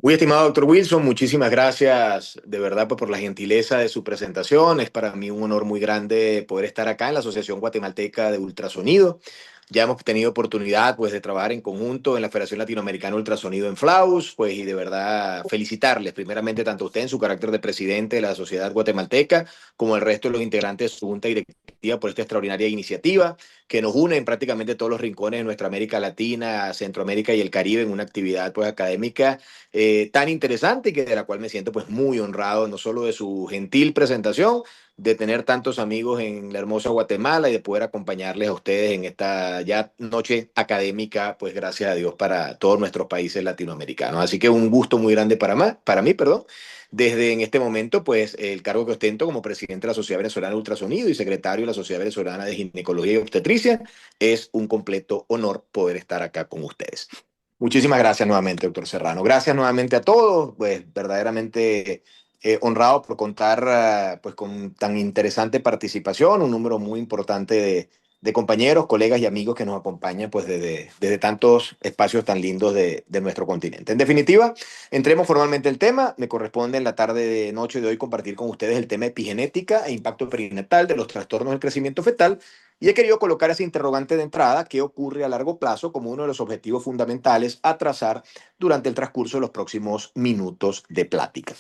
Muy estimado doctor Wilson, muchísimas gracias de verdad pues, por la gentileza de su presentación. Es para mí un honor muy grande poder estar acá en la Asociación Guatemalteca de Ultrasonido. Ya hemos tenido oportunidad pues, de trabajar en conjunto en la Federación Latinoamericana de Ultrasonido en FLAUS, pues, y de verdad felicitarles primeramente tanto a usted en su carácter de presidente de la Sociedad Guatemalteca como al resto de los integrantes de su junta directiva por esta extraordinaria iniciativa que nos une en prácticamente todos los rincones de nuestra América Latina, Centroamérica y el Caribe en una actividad pues, académica tan interesante y que de la cual me siento pues muy honrado, no solo de su gentil presentación, de tener tantos amigos en la hermosa Guatemala y de poder acompañarles a ustedes en esta ya noche académica, pues gracias a Dios para todos nuestros países latinoamericanos. Así que un gusto muy grande para mí, perdón. Desde en este momento, pues el cargo que ostento como presidente de la Sociedad Venezolana de Ultrasonido y secretario de la Sociedad Venezolana de Ginecología y Obstetricia, es un completo honor poder estar acá con ustedes. Muchísimas gracias nuevamente, doctor Serrano. Gracias nuevamente a todos. Pues verdaderamente honrado por contar pues con tan interesante participación, un número muy importante de compañeros, colegas y amigos que nos acompañan pues desde tantos espacios tan lindos de nuestro continente. En definitiva, entremos formalmente al tema. Me corresponde en la tarde de noche de hoy compartir con ustedes el tema epigenética e impacto perinatal de los trastornos del crecimiento fetal. Y he querido colocar ese interrogante de entrada, ¿qué ocurre a largo plazo?, como uno de los objetivos fundamentales a trazar durante el transcurso de los próximos minutos de plática.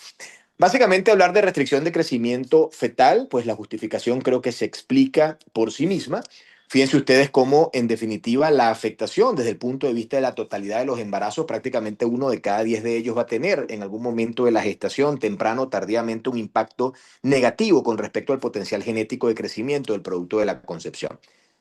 Básicamente hablar de restricción de crecimiento fetal, pues la justificación creo que se explica por sí misma. Fíjense ustedes cómo, en definitiva, la afectación desde el punto de vista de la totalidad de los embarazos, prácticamente 1 de cada 10 de ellos va a tener en algún momento de la gestación, temprano o tardíamente, un impacto negativo con respecto al potencial genético de crecimiento del producto de la concepción.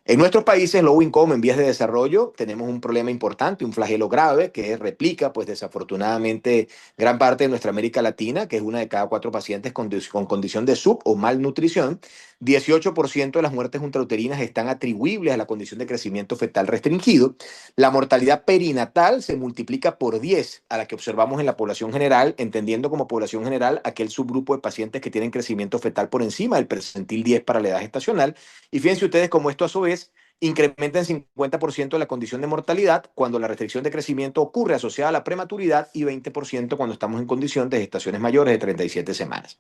En nuestros países low income, en vías de desarrollo, tenemos un problema importante, un flagelo grave que replica, pues desafortunadamente, gran parte de nuestra América Latina, que es 1 de cada 4 pacientes con condición de sub o malnutrición. 18% de las muertes intrauterinas están atribuibles a la condición de crecimiento fetal restringido. La mortalidad perinatal se multiplica por 10 a la que observamos en la población general, entendiendo como población general aquel subgrupo de pacientes que tienen crecimiento fetal por encima del percentil 10 para la edad gestacional. Y fíjense ustedes cómo esto a su vez incrementa en 50% la condición de mortalidad cuando la restricción de crecimiento ocurre asociada a la prematuridad y 20% cuando estamos en condición de gestaciones mayores de 37 semanas.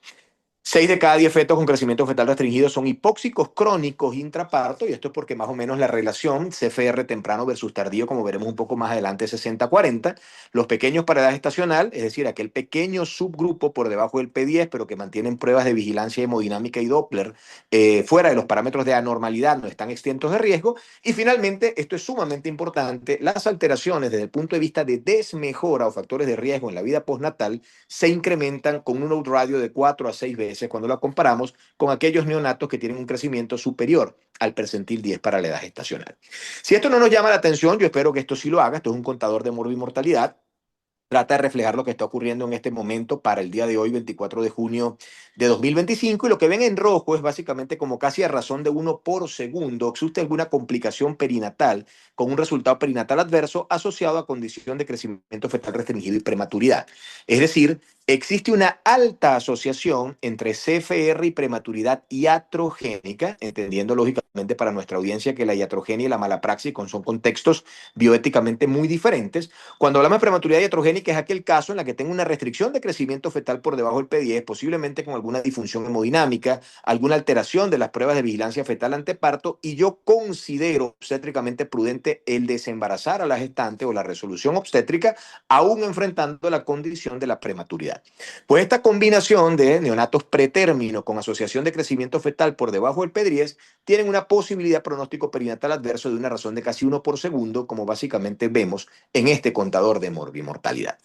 6 de cada 10 fetos con crecimiento fetal restringido son hipóxicos crónicos intraparto, y esto es porque más o menos la relación CFR temprano versus tardío, como veremos un poco más adelante, 60-40. Los pequeños para edad gestacional, es decir, aquel pequeño subgrupo por debajo del P10, pero que mantienen pruebas de vigilancia hemodinámica y Doppler fuera de los parámetros de anormalidad, no están exentos de riesgo. Y finalmente, esto es sumamente importante, las alteraciones desde el punto de vista de desmejora o factores de riesgo en la vida postnatal se incrementan con un outradio de 4 a 6 veces cuando la comparamos con aquellos neonatos que tienen un crecimiento superior al percentil 10 para la edad gestacional. Si esto no nos llama la atención, yo espero que esto sí lo haga. Esto es un contador de morbimortalidad. Trata de reflejar lo que está ocurriendo en este momento para el día de hoy, 24 de junio de 2025. Y lo que ven en rojo es básicamente como casi a razón de 1 por segundo existe alguna complicación perinatal con un resultado perinatal adverso asociado a condición de crecimiento fetal restringido y prematuridad. Es decir, existe una alta asociación entre CFR y prematuridad iatrogénica, entendiendo lógicamente para nuestra audiencia que la iatrogenia y la malapraxis son contextos bioéticamente muy diferentes. Cuando hablamos de prematuridad iatrogénica es aquel caso en la que tengo una restricción de crecimiento fetal por debajo del P10, posiblemente con alguna disfunción hemodinámica, alguna alteración de las pruebas de vigilancia fetal anteparto, y yo considero obstétricamente prudente el desembarazar a la gestante o la resolución obstétrica, aún enfrentando la condición de la prematuridad. Pues esta combinación de neonatos pretérmino con asociación de crecimiento fetal por debajo del P10 tienen una posibilidad pronóstico perinatal adverso de una razón de casi 1 por segundo, como básicamente vemos en este contador de morbimortalidad.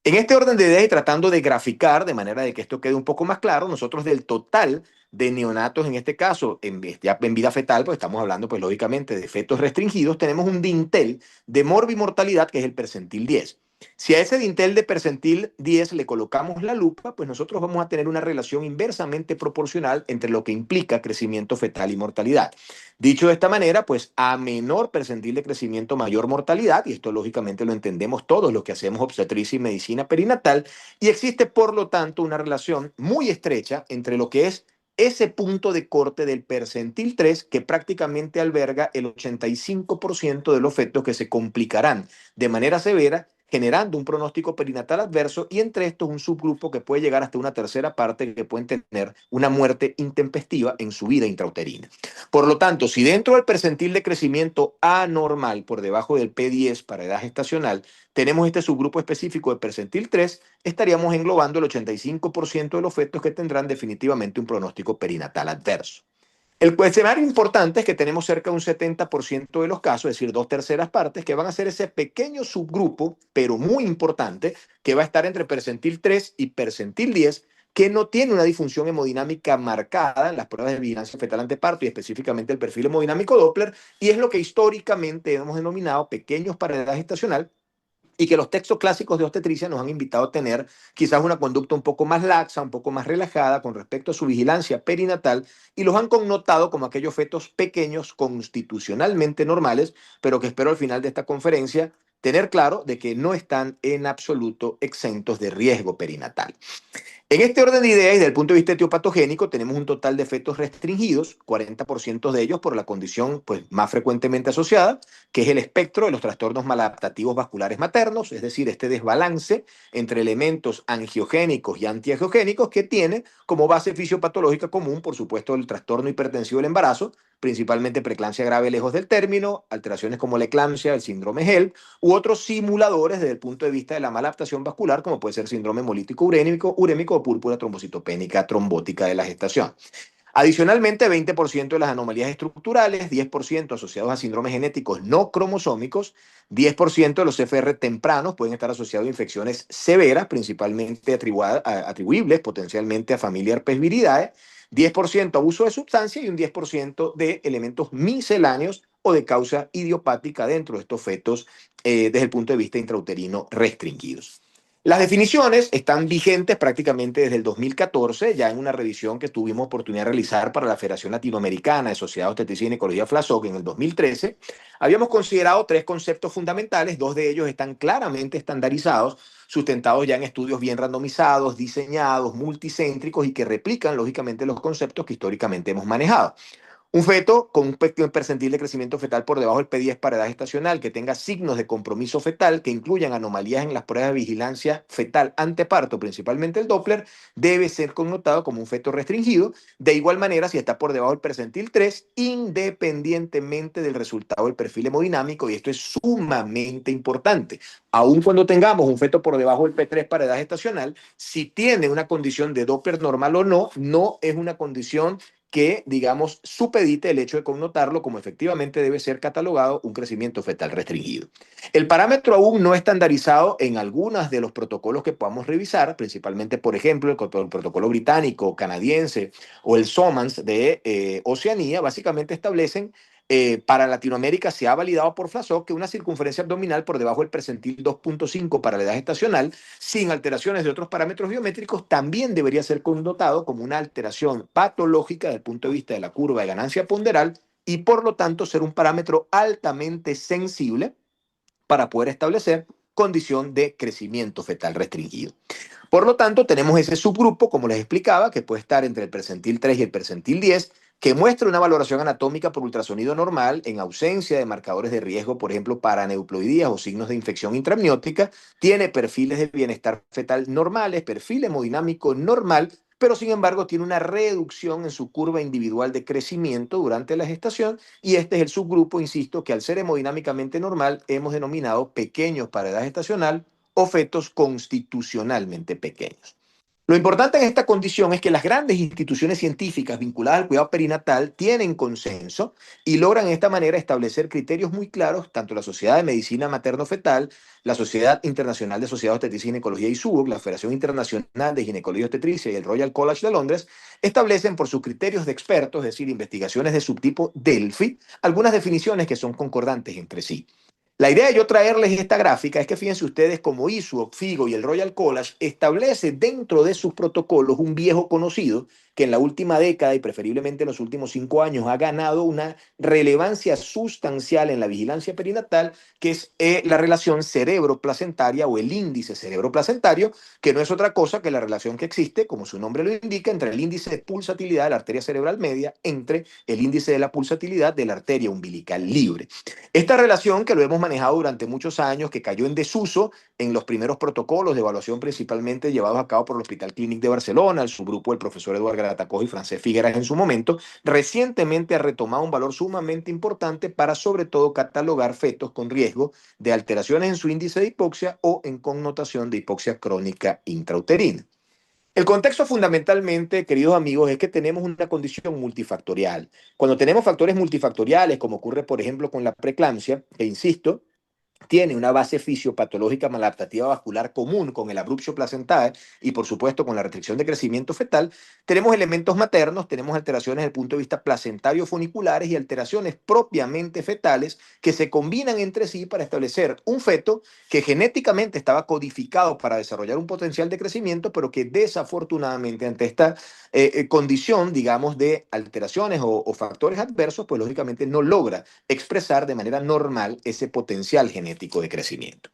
En este orden de ideas y tratando de graficar de manera de que esto quede un poco más claro, nosotros del total de neonatos, en este caso, ya en vida fetal, pues estamos hablando, pues lógicamente, de fetos restringidos, tenemos un dintel de morbimortalidad que es el percentil 10. Si a ese dintel de percentil 10 le colocamos la lupa, pues nosotros vamos a tener una relación inversamente proporcional entre lo que implica crecimiento fetal y mortalidad. Dicho de esta manera, pues a menor percentil de crecimiento, mayor mortalidad, y esto lógicamente lo entendemos todos los que hacemos obstetricia y medicina perinatal, y existe por lo tanto una relación muy estrecha entre lo que es ese punto de corte del percentil 3 que prácticamente alberga el 85% de los fetos que se complicarán de manera severa generando un pronóstico perinatal adverso, y entre estos un subgrupo que puede llegar hasta una tercera parte que pueden tener una muerte intempestiva en su vida intrauterina. Por lo tanto, si dentro del percentil de crecimiento anormal, por debajo del P10 para edad gestacional, tenemos este subgrupo específico de percentil 3, estaríamos englobando el 85% de los fetos que tendrán definitivamente un pronóstico perinatal adverso. El escenario importante es que tenemos cerca de un 70% de los casos, es decir, dos terceras partes, que van a ser ese pequeño subgrupo, pero muy importante, que va a estar entre percentil 3 y percentil 10, que no tiene una disfunción hemodinámica marcada en las pruebas de vigilancia fetal anteparto y específicamente el perfil hemodinámico Doppler, y es lo que históricamente hemos denominado pequeños para edad gestacional, y que los textos clásicos de obstetricia nos han invitado a tener quizás una conducta un poco más laxa, un poco más relajada con respecto a su vigilancia perinatal, y los han connotado como aquellos fetos pequeños constitucionalmente normales, pero que espero al final de esta conferencia tener claro de que no están en absoluto exentos de riesgo perinatal. En este orden de ideas y desde el punto de vista etiopatogénico, tenemos un total de fetos restringidos, 40% de ellos por la condición pues, más frecuentemente asociada, que es el espectro de los trastornos maladaptativos vasculares maternos, es decir, este desbalance entre elementos angiogénicos y antiangiogénicos que tiene como base fisiopatológica común, por supuesto, el trastorno hipertensivo del embarazo, principalmente preeclampsia grave lejos del término, alteraciones como la eclampsia, el síndrome HELP, u otros simuladores desde el punto de vista de la maladaptación vascular, como puede ser síndrome hemolítico urémico o púrpura trombocitopénica trombótica de la gestación. Adicionalmente, 20% de las anomalías estructurales, 10% asociados a síndromes genéticos no cromosómicos, 10% de los CFR tempranos pueden estar asociados a infecciones severas, principalmente atribuibles potencialmente a familia herpes viridae, 10% abuso de sustancia y un 10% de elementos misceláneos o de causa idiopática dentro de estos fetos desde el punto de vista intrauterino restringidos. Las definiciones están vigentes prácticamente desde el 2014, ya en una revisión que tuvimos oportunidad de realizar para la Federación Latinoamericana de Sociedad de Obstetricia y Ginecología FLASOC en el 2013. Habíamos considerado tres conceptos fundamentales, dos de ellos están claramente estandarizados, sustentados ya en estudios bien randomizados, diseñados, multicéntricos y que replican lógicamente los conceptos que históricamente hemos manejado. Un feto con un percentil de crecimiento fetal por debajo del P10 para edad gestacional, que tenga signos de compromiso fetal, que incluyan anomalías en las pruebas de vigilancia fetal anteparto, principalmente el Doppler, debe ser connotado como un feto restringido. De igual manera, si está por debajo del percentil 3, independientemente del resultado del perfil hemodinámico, y esto es sumamente importante, aun cuando tengamos un feto por debajo del P3 para edad gestacional, si tiene una condición de Doppler normal o no, no es una condición que, digamos, supedite el hecho de connotarlo como efectivamente debe ser catalogado un crecimiento fetal restringido. El parámetro aún no estandarizado en algunos de los protocolos que podamos revisar, principalmente, por ejemplo, el protocolo británico, canadiense o el SOMANS de Oceanía, básicamente establecen para Latinoamérica se ha validado por FLASOC que una circunferencia abdominal por debajo del percentil 2.5 para la edad gestacional, sin alteraciones de otros parámetros biométricos, también debería ser connotado como una alteración patológica desde el punto de vista de la curva de ganancia ponderal y por lo tanto ser un parámetro altamente sensible para poder establecer condición de crecimiento fetal restringido. Por lo tanto, tenemos ese subgrupo, como les explicaba, que puede estar entre el percentil 3 y el percentil 10, que muestra una valoración anatómica por ultrasonido normal en ausencia de marcadores de riesgo, por ejemplo, para aneuploidías o signos de infección intraamniótica, tiene perfiles de bienestar fetal normales, perfil hemodinámico normal, pero sin embargo tiene una reducción en su curva individual de crecimiento durante la gestación, y este es el subgrupo, insisto, que al ser hemodinámicamente normal hemos denominado pequeños para edad gestacional o fetos constitucionalmente pequeños. Lo importante en esta condición es que las grandes instituciones científicas vinculadas al cuidado perinatal tienen consenso y logran de esta manera establecer criterios muy claros, tanto la Sociedad de Medicina Materno-Fetal, la Sociedad Internacional de Sociedades de Obstetricia y Ginecología ISUOC, la Federación Internacional de Ginecología y Obstetricia y el Royal College de Londres, establecen por sus criterios de expertos, es decir, investigaciones de subtipo Delphi, algunas definiciones que son concordantes entre sí. La idea de yo traerles esta gráfica es que fíjense ustedes como ISUOC, FIGO y el Royal College establece dentro de sus protocolos un viejo conocido que en la última década y preferiblemente en los últimos 5 años ha ganado una relevancia sustancial en la vigilancia perinatal, que es la relación cerebro-placentaria o el índice cerebro-placentario, que no es otra cosa que la relación que existe, como su nombre lo indica, entre el índice de pulsatilidad de la arteria cerebral media entre el índice de la pulsatilidad de la arteria umbilical libre. Esta relación que lo hemos manejado manejado durante muchos años, que cayó en desuso en los primeros protocolos de evaluación principalmente llevados a cabo por el Hospital Clínic de Barcelona, el subgrupo del profesor Eduard Gratacós y Francesc Figueras en su momento, recientemente ha retomado un valor sumamente importante para sobre todo catalogar fetos con riesgo de alteraciones en su índice de hipoxia o en connotación de hipoxia crónica intrauterina. El contexto fundamentalmente, queridos amigos, es que tenemos una condición multifactorial. Cuando tenemos factores multifactoriales, como ocurre por ejemplo con la preeclampsia, que insisto, tiene una base fisiopatológica maladaptativa vascular común con el abruptio placentae y por supuesto con la restricción de crecimiento fetal, tenemos elementos maternos, tenemos alteraciones desde el punto de vista placentario funiculares y alteraciones propiamente fetales que se combinan entre sí para establecer un feto que genéticamente estaba codificado para desarrollar un potencial de crecimiento, pero que desafortunadamente ante esta condición, digamos, de alteraciones o factores adversos, pues lógicamente no logra expresar de manera normal ese potencial genético de crecimiento.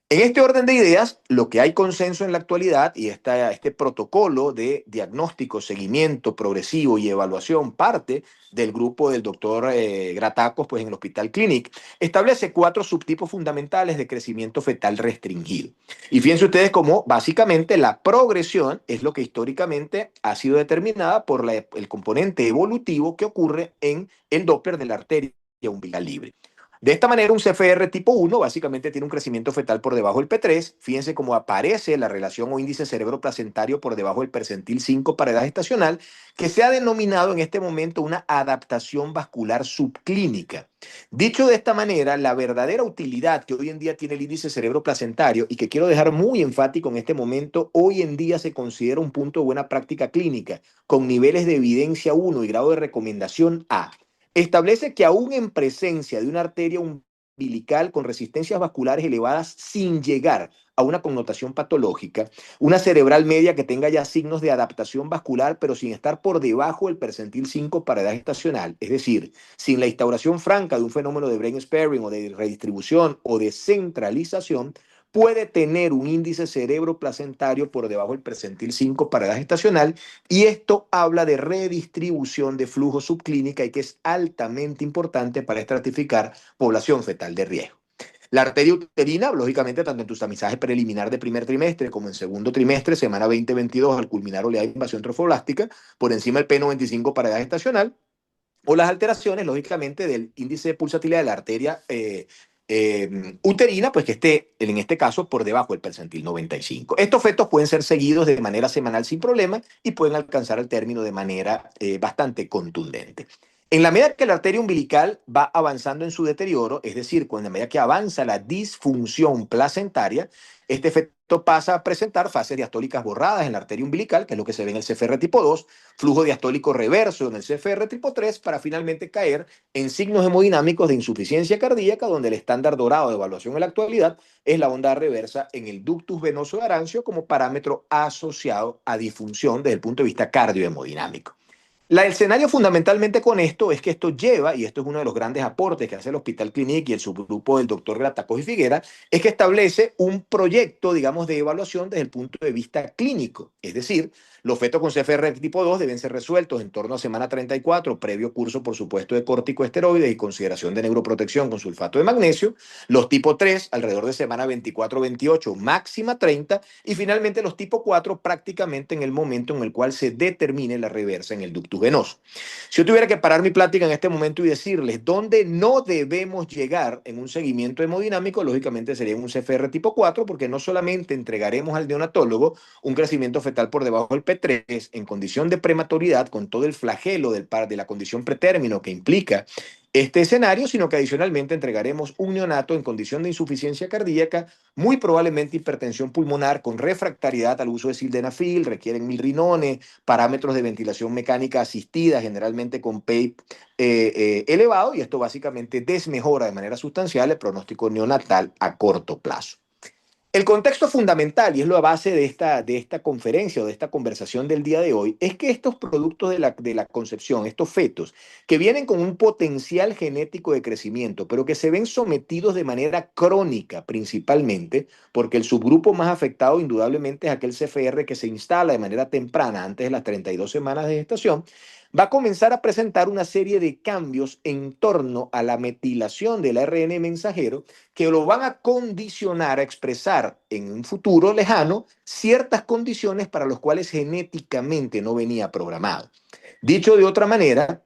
En este orden de ideas, lo que hay consenso en la actualidad y este protocolo de diagnóstico, seguimiento progresivo y evaluación parte del grupo del doctor Gratacos pues, en el Hospital Clínic, establece 4 subtipos fundamentales de crecimiento fetal restringido. Y fíjense ustedes cómo básicamente la progresión es lo que históricamente ha sido determinada por el componente evolutivo que ocurre en el Doppler de la arteria umbilical libre. De esta manera, un CFR tipo 1 básicamente tiene un crecimiento fetal por debajo del P3. Fíjense cómo aparece la relación o índice cerebro-placentario por debajo del percentil 5 para edad gestacional, que se ha denominado en este momento una adaptación vascular subclínica. Dicho de esta manera, la verdadera utilidad que hoy en día tiene el índice cerebro-placentario y que quiero dejar muy enfático en este momento, hoy en día se considera un punto de buena práctica clínica con niveles de evidencia 1 y grado de recomendación A. Establece que aún en presencia de una arteria umbilical con resistencias vasculares elevadas sin llegar a una connotación patológica, una cerebral media que tenga ya signos de adaptación vascular, pero sin estar por debajo del percentil 5 para edad gestacional, es decir, sin la instauración franca de un fenómeno de brain sparing o de redistribución o de centralización, puede tener un índice cerebro-placentario por debajo del percentil 5 para edad gestacional, y esto habla de redistribución de flujo subclínica y que es altamente importante para estratificar población fetal de riesgo. La arteria uterina, lógicamente, tanto en tu tamizaje preliminar de primer trimestre como en segundo trimestre, semana 20-22, al culminar oleada de invasión trofoblástica, por encima del P95 para edad gestacional, o las alteraciones, lógicamente, del índice de pulsatilidad de la arteria uterina, pues que esté, en este caso, por debajo del percentil 95. Estos fetos pueden ser seguidos de manera semanal sin problema y pueden alcanzar el término de manera bastante contundente. En la medida que la arteria umbilical va avanzando en su deterioro, es decir, cuando a medida que avanza la disfunción placentaria, este feto pasa a presentar fases diastólicas borradas en la arteria umbilical, que es lo que se ve en el CFR tipo 2, flujo diastólico reverso en el CFR tipo 3, para finalmente caer en signos hemodinámicos de insuficiencia cardíaca, donde el estándar dorado de evaluación en la actualidad es la onda reversa en el ductus venoso de Arancio como parámetro asociado a disfunción desde el punto de vista cardiohemodinámico. El escenario fundamentalmente con esto es que esto lleva, y esto es uno de los grandes aportes que hace el Hospital Clínic y el subgrupo del doctor Gratacós y Figuera, es que establece un proyecto, digamos, de evaluación desde el punto de vista clínico. Es decir, los fetos con CFR tipo 2 deben ser resueltos en torno a semana 34, previo curso, por supuesto, de corticoesteroides y consideración de neuroprotección con sulfato de magnesio. Los tipo 3, alrededor de semana 24-28, máxima 30. Y finalmente los tipo 4, prácticamente en el momento en el cual se determine la reversa en el ductus venoso. Si yo tuviera que parar mi plática en este momento y decirles dónde no debemos llegar en un seguimiento hemodinámico, lógicamente sería en un CFR tipo 4, porque no solamente entregaremos al neonatólogo un crecimiento fetal por debajo del P3 en condición de prematuridad, con todo el flagelo de la condición pretérmino que implica este escenario, sino que adicionalmente entregaremos un neonato en condición de insuficiencia cardíaca, muy probablemente hipertensión pulmonar con refractariedad al uso de sildenafil, requieren milrinone, parámetros de ventilación mecánica asistida, generalmente con PEIP elevado, y esto básicamente desmejora de manera sustancial el pronóstico neonatal a corto plazo. El contexto fundamental, y es la base de esta conferencia o de esta conversación del día de hoy, es que estos productos de la concepción, estos fetos, que vienen con un potencial genético de crecimiento, pero que se ven sometidos de manera crónica principalmente, porque el subgrupo más afectado indudablemente es aquel CFR que se instala de manera temprana, antes de las 32 semanas de gestación, va a comenzar a presentar una serie de cambios en torno a la metilación del ARN mensajero que lo van a condicionar a expresar en un futuro lejano ciertas condiciones para las cuales genéticamente no venía programado. Dicho de otra manera,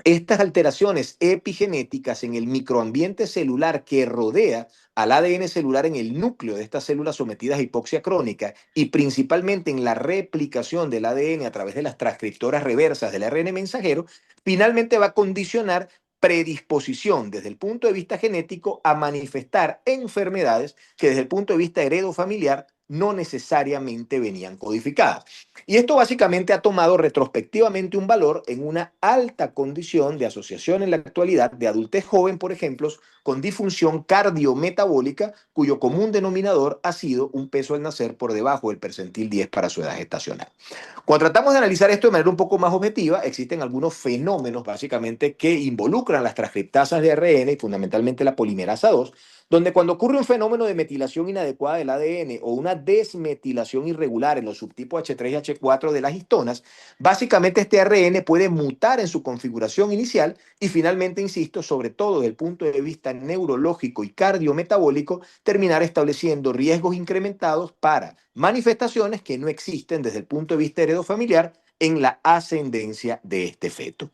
estas alteraciones epigenéticas en el microambiente celular que rodea al ADN celular en el núcleo de estas células sometidas a hipoxia crónica y principalmente en la replicación del ADN a través de las transcriptoras reversas del ARN mensajero, finalmente va a condicionar predisposición desde el punto de vista genético a manifestar enfermedades que desde el punto de vista heredofamiliar no necesariamente venían codificadas. Y esto básicamente ha tomado retrospectivamente un valor en una alta condición de asociación en la actualidad de adultez joven, por ejemplo, con disfunción cardiometabólica, cuyo común denominador ha sido un peso al nacer por debajo del percentil 10 para su edad gestacional. Cuando tratamos de analizar esto de manera un poco más objetiva, existen algunos fenómenos básicamente que involucran las transcriptasas de ARN y fundamentalmente la polimerasa 2, donde cuando ocurre un fenómeno de metilación inadecuada del ADN o una desmetilación irregular en los subtipos H3 y H4 de las histonas, básicamente este ARN puede mutar en su configuración inicial y finalmente, insisto, sobre todo desde el punto de vista neurológico y cardiometabólico, terminar estableciendo riesgos incrementados para manifestaciones que no existen desde el punto de vista heredofamiliar en la ascendencia de este feto.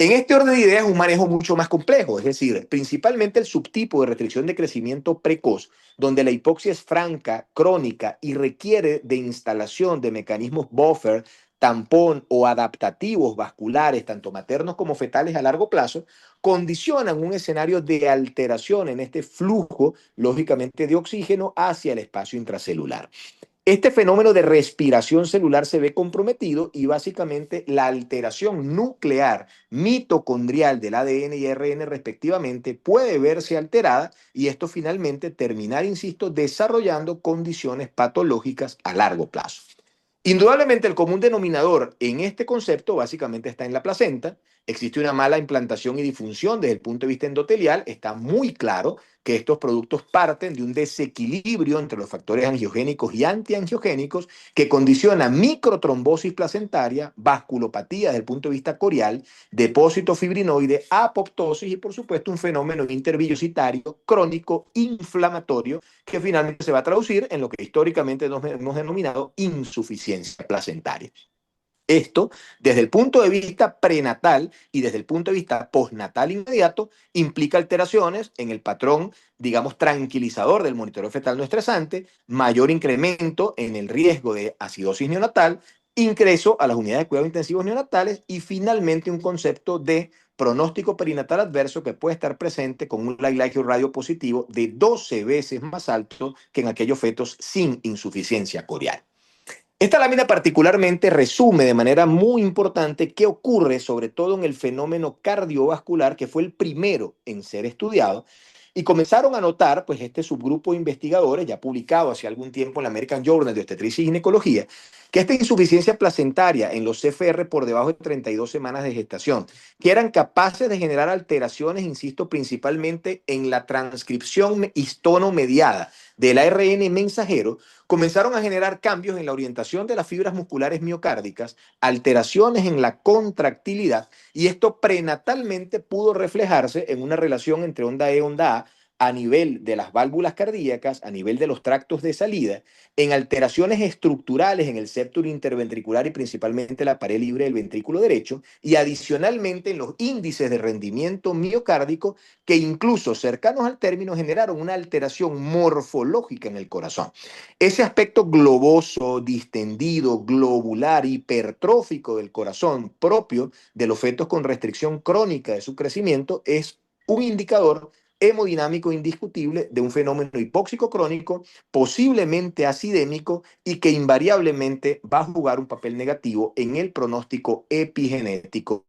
En este orden de ideas es un manejo mucho más complejo, es decir, principalmente el subtipo de restricción de crecimiento precoz, donde la hipoxia es franca, crónica y requiere de instalación de mecanismos buffer, tampón o adaptativos vasculares, tanto maternos como fetales a largo plazo, condicionan un escenario de alteración en este flujo, lógicamente, de oxígeno hacia el espacio intracelular. Este fenómeno de respiración celular se ve comprometido y básicamente la alteración nuclear mitocondrial del ADN y ARN respectivamente puede verse alterada y esto finalmente terminar, insisto, desarrollando condiciones patológicas a largo plazo. Indudablemente el común denominador en este concepto básicamente está en la placenta. Existe una mala implantación y disfunción desde el punto de vista endotelial. Está muy claro que estos productos parten de un desequilibrio entre los factores angiogénicos y antiangiogénicos que condiciona microtrombosis placentaria, vasculopatía desde el punto de vista corial, depósito fibrinoide, apoptosis y por supuesto un fenómeno intervillositario crónico inflamatorio que finalmente se va a traducir en lo que históricamente hemos denominado insuficiencia placentaria. Esto, desde el punto de vista prenatal y desde el punto de vista postnatal inmediato, implica alteraciones en el patrón, digamos, tranquilizador del monitoreo fetal no estresante, mayor incremento en el riesgo de acidosis neonatal, ingreso a las unidades de cuidados intensivos neonatales y finalmente un concepto de pronóstico perinatal adverso que puede estar presente con un Lagrange radio positivo de 12 veces más alto que en aquellos fetos sin insuficiencia corial. Esta lámina particularmente resume de manera muy importante qué ocurre sobre todo en el fenómeno cardiovascular que fue el primero en ser estudiado y comenzaron a notar pues este subgrupo de investigadores ya publicado hace algún tiempo en la American Journal de Obstetricia y Ginecología que esta insuficiencia placentaria en los CFR por debajo de 32 semanas de gestación que eran capaces de generar alteraciones, insisto, principalmente en la transcripción histonomediada del ARN mensajero, comenzaron a generar cambios en la orientación de las fibras musculares miocárdicas, alteraciones en la contractilidad, y esto prenatalmente pudo reflejarse en una relación entre onda E, onda a nivel de las válvulas cardíacas, a nivel de los tractos de salida, en alteraciones estructurales en el septum interventricular y principalmente la pared libre del ventrículo derecho, y adicionalmente en los índices de rendimiento miocárdico que incluso cercanos al término generaron una alteración morfológica en el corazón. Ese aspecto globoso, distendido, globular, hipertrófico del corazón propio de los fetos con restricción crónica de su crecimiento es un indicador hemodinámico indiscutible de un fenómeno hipóxico crónico, posiblemente acidémico y que invariablemente va a jugar un papel negativo en el pronóstico epigenético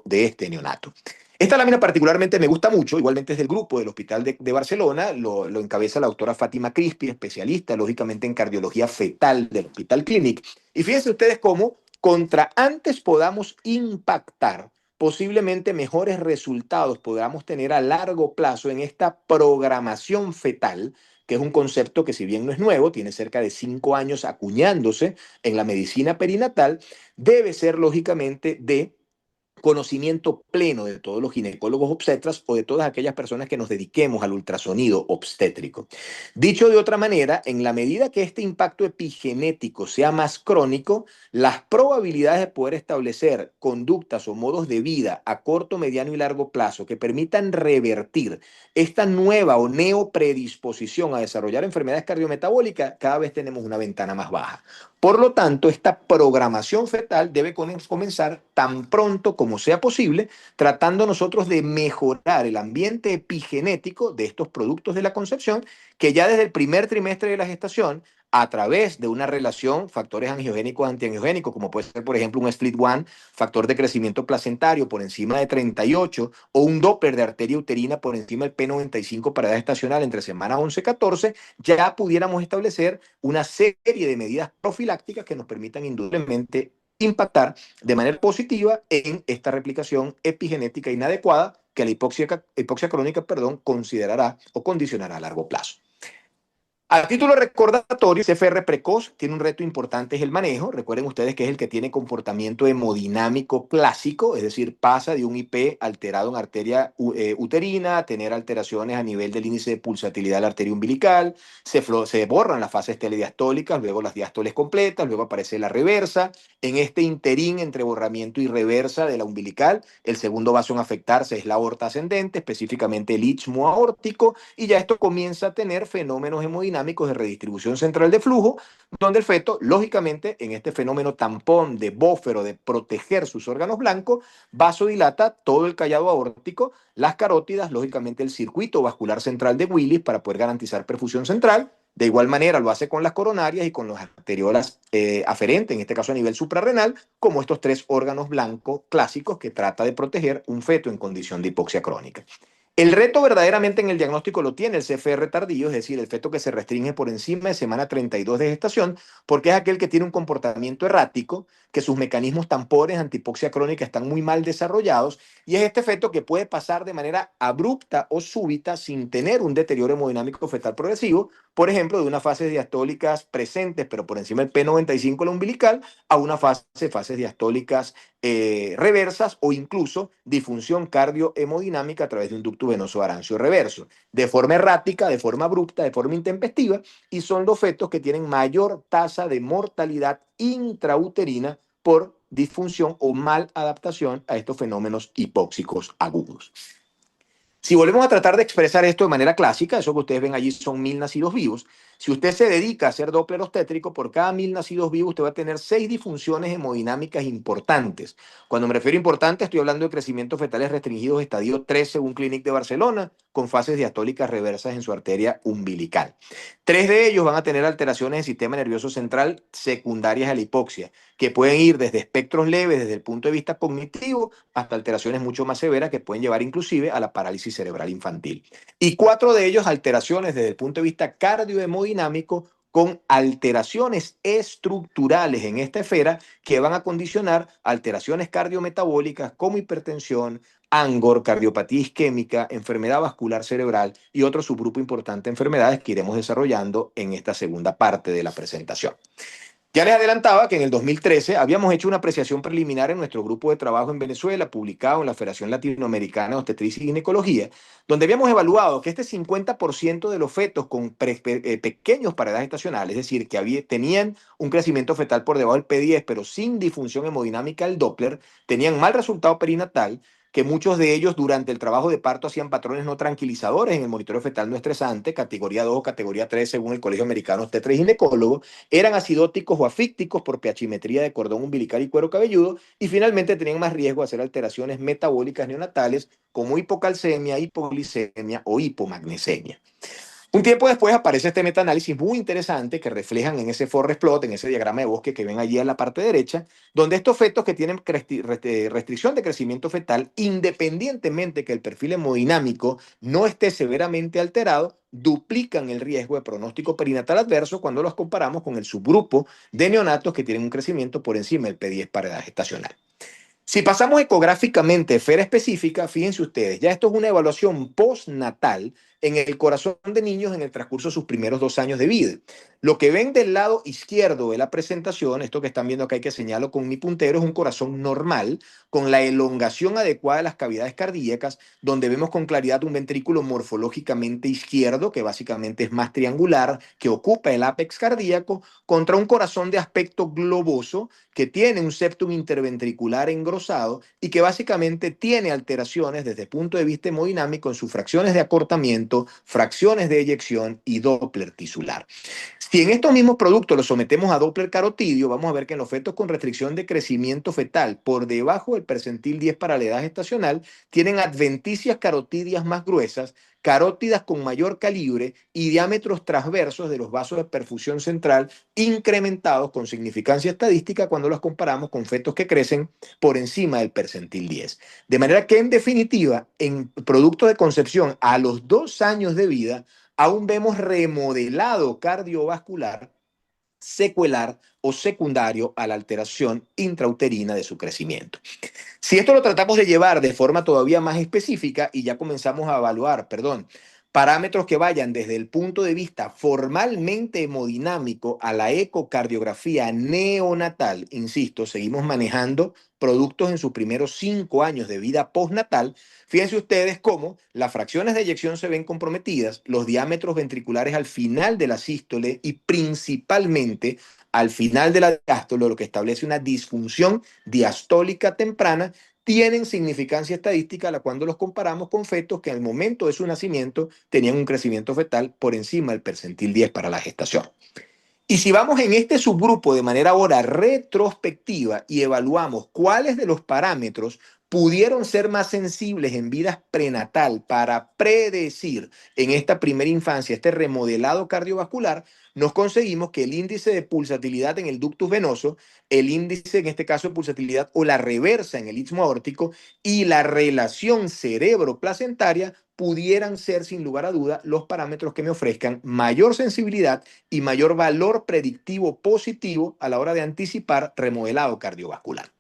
de este neonato. Esta lámina particularmente me gusta mucho, igualmente es del grupo del Hospital de Barcelona, lo encabeza la doctora Fátima Crispi, especialista lógicamente en cardiología fetal del Hospital Clinic. Y fíjense ustedes cómo contra antes podamos impactar, posiblemente mejores resultados podamos tener a largo plazo en esta programación fetal, que es un concepto que si bien no es nuevo, tiene cerca de 5 años acuñándose en la medicina perinatal, debe ser lógicamente de conocimiento pleno de todos los ginecólogos obstetras o de todas aquellas personas que nos dediquemos al ultrasonido obstétrico. Dicho de otra manera, en la medida que este impacto epigenético sea más crónico, las probabilidades de poder establecer conductas o modos de vida a corto, mediano y largo plazo que permitan revertir esta nueva o neopredisposición a desarrollar enfermedades cardiometabólicas, cada vez tenemos una ventana más baja. Por lo tanto, esta programación fetal debe comenzar tan pronto como sea posible, tratando nosotros de mejorar el ambiente epigenético de estos productos de la concepción, que ya desde el primer trimestre de la gestación, a través de una relación, factores angiogénicos antiangiogénicos, como puede ser, por ejemplo, un SPLIT1, factor de crecimiento placentario por encima de 38, o un Doppler de arteria uterina por encima del P95 para edad estacional entre semana 11 y 14, ya pudiéramos establecer una serie de medidas profilácticas que nos permitan indudablemente impactar de manera positiva en esta replicación epigenética inadecuada que la hipoxia crónica, considerará o condicionará a largo plazo. A título recordatorio, CFR precoz tiene un reto importante, es el manejo. Recuerden ustedes que es el que tiene comportamiento hemodinámico clásico, es decir, pasa de un IP alterado en arteria uterina a tener alteraciones a nivel del índice de pulsatilidad de la arteria umbilical, se borran las fases telediastólicas, luego las diástoles completas, luego aparece la reversa. En este interín entre borramiento y reversa de la umbilical, el segundo vaso en afectarse es la aorta ascendente, específicamente el istmo aórtico, y ya esto comienza a tener fenómenos hemodinámicos de redistribución central de flujo, donde el feto, lógicamente, en este fenómeno tampón de buffer o de proteger sus órganos blancos, vasodilata todo el callado aórtico, las carótidas, lógicamente el circuito vascular central de Willis para poder garantizar perfusión central. De igual manera lo hace con las coronarias y con las arteriolas aferentes, en este caso a nivel suprarrenal, como estos tres órganos blancos clásicos que trata de proteger un feto en condición de hipoxia crónica. El reto verdaderamente en el diagnóstico lo tiene el CFR tardío, es decir, el feto que se restringe por encima de semana 32 de gestación, porque es aquel que tiene un comportamiento errático, que sus mecanismos tampones antihipoxia crónica están muy mal desarrollados, y es este feto que puede pasar de manera abrupta o súbita sin tener un deterioro hemodinámico fetal progresivo, por ejemplo, de unas fases diastólicas presentes, pero por encima del P95 la umbilical, a una fases diastólicas reversas o incluso disfunción cardiohemodinámica a través de un ducto venoso arancio reverso, de forma errática, de forma abrupta, de forma intempestiva, y son los fetos que tienen mayor tasa de mortalidad intrauterina por disfunción o mal adaptación a estos fenómenos hipóxicos agudos. Si volvemos a tratar de expresar esto de manera clásica, eso que ustedes ven allí son 1000 nacidos vivos. Si usted se dedica a hacer Doppler obstétrico, por cada 1000 nacidos vivos usted va a tener 6 disfunciones hemodinámicas importantes. Cuando me refiero a importante, estoy hablando de crecimientos fetales restringidos estadio 3 según Clínic de Barcelona, con fases diastólicas reversas en su arteria umbilical. 3 de ellos van a tener alteraciones del sistema nervioso central secundarias a la hipoxia, que pueden ir desde espectros leves desde el punto de vista cognitivo hasta alteraciones mucho más severas que pueden llevar inclusive a la parálisis cerebral infantil. Y 4 de ellos alteraciones desde el punto de vista cardiohemodinámico con alteraciones estructurales en esta esfera que van a condicionar alteraciones cardiometabólicas como hipertensión, ANGOR, cardiopatía isquémica, enfermedad vascular cerebral y otro subgrupo importante de enfermedades que iremos desarrollando en esta segunda parte de la presentación. Ya les adelantaba que en el 2013 habíamos hecho una apreciación preliminar en nuestro grupo de trabajo en Venezuela, publicado en la Federación Latinoamericana de Obstetricia y Ginecología, donde habíamos evaluado que este 50% de los fetos con pequeños para edad gestacional, es decir, que tenían un crecimiento fetal por debajo del P10, pero sin disfunción hemodinámica del Doppler, tenían mal resultado perinatal, que muchos de ellos durante el trabajo de parto hacían patrones no tranquilizadores en el monitoreo fetal no estresante, categoría 2 o categoría 3 según el Colegio Americano Obstetra y Ginecólogo, eran acidóticos o afícticos por pH-metría de cordón umbilical y cuero cabelludo, y finalmente tenían más riesgo de hacer alteraciones metabólicas neonatales como hipocalcemia, hipoglicemia o hipomagnesemia. Un tiempo después aparece este metaanálisis muy interesante que reflejan en ese forest plot, en ese diagrama de bosque que ven allí en la parte derecha, donde estos fetos que tienen restricción de crecimiento fetal, independientemente que el perfil hemodinámico no esté severamente alterado, duplican el riesgo de pronóstico perinatal adverso cuando los comparamos con el subgrupo de neonatos que tienen un crecimiento por encima del P10 para edad gestacional. Si pasamos ecográficamente esfera específica, fíjense ustedes, ya esto es una evaluación postnatal en el corazón de niños en el transcurso de sus primeros 2 años de vida. Lo que ven del lado izquierdo de la presentación, esto que están viendo acá, hay que señalarlo con mi puntero, es un corazón normal, con la elongación adecuada de las cavidades cardíacas, donde vemos con claridad un ventrículo morfológicamente izquierdo, que básicamente es más triangular, que ocupa el ápex cardíaco, contra un corazón de aspecto globoso, que tiene un septum interventricular engrosado y que básicamente tiene alteraciones desde el punto de vista hemodinámico en sus fracciones de acortamiento, fracciones de eyección y Doppler tisular. Si en estos mismos productos los sometemos a Doppler carotidio, vamos a ver que en los fetos con restricción de crecimiento fetal por debajo del percentil 10 para la edad gestacional, tienen adventicias carotidias más gruesas, carótidas con mayor calibre y diámetros transversos de los vasos de perfusión central incrementados con significancia estadística cuando los comparamos con fetos que crecen por encima del percentil 10. De manera que, en definitiva, en productos de concepción a los 2 años de vida, aún vemos remodelado cardiovascular secuelar o secundario a la alteración intrauterina de su crecimiento. Si esto lo tratamos de llevar de forma todavía más específica y ya comenzamos a evaluar, parámetros que vayan desde el punto de vista formalmente hemodinámico a la ecocardiografía neonatal, insisto, seguimos manejando productos en sus primeros 5 años de vida postnatal. Fíjense ustedes cómo las fracciones de eyección se ven comprometidas, los diámetros ventriculares al final de la sístole y principalmente al final de la diástole, lo que establece una disfunción diastólica temprana, tienen significancia estadística cuando los comparamos con fetos que al momento de su nacimiento tenían un crecimiento fetal por encima del percentil 10 para la gestación. Y si vamos en este subgrupo de manera ahora retrospectiva y evaluamos cuáles de los parámetros pudieron ser más sensibles en vida prenatal para predecir en esta primera infancia este remodelado cardiovascular, nos conseguimos que el índice de pulsatilidad en el ductus venoso, el índice en este caso de pulsatilidad o la reversa en el istmo aórtico y la relación cerebro-placentaria pudieran ser sin lugar a duda los parámetros que me ofrezcan mayor sensibilidad y mayor valor predictivo positivo a la hora de anticipar remodelado cardiovascular.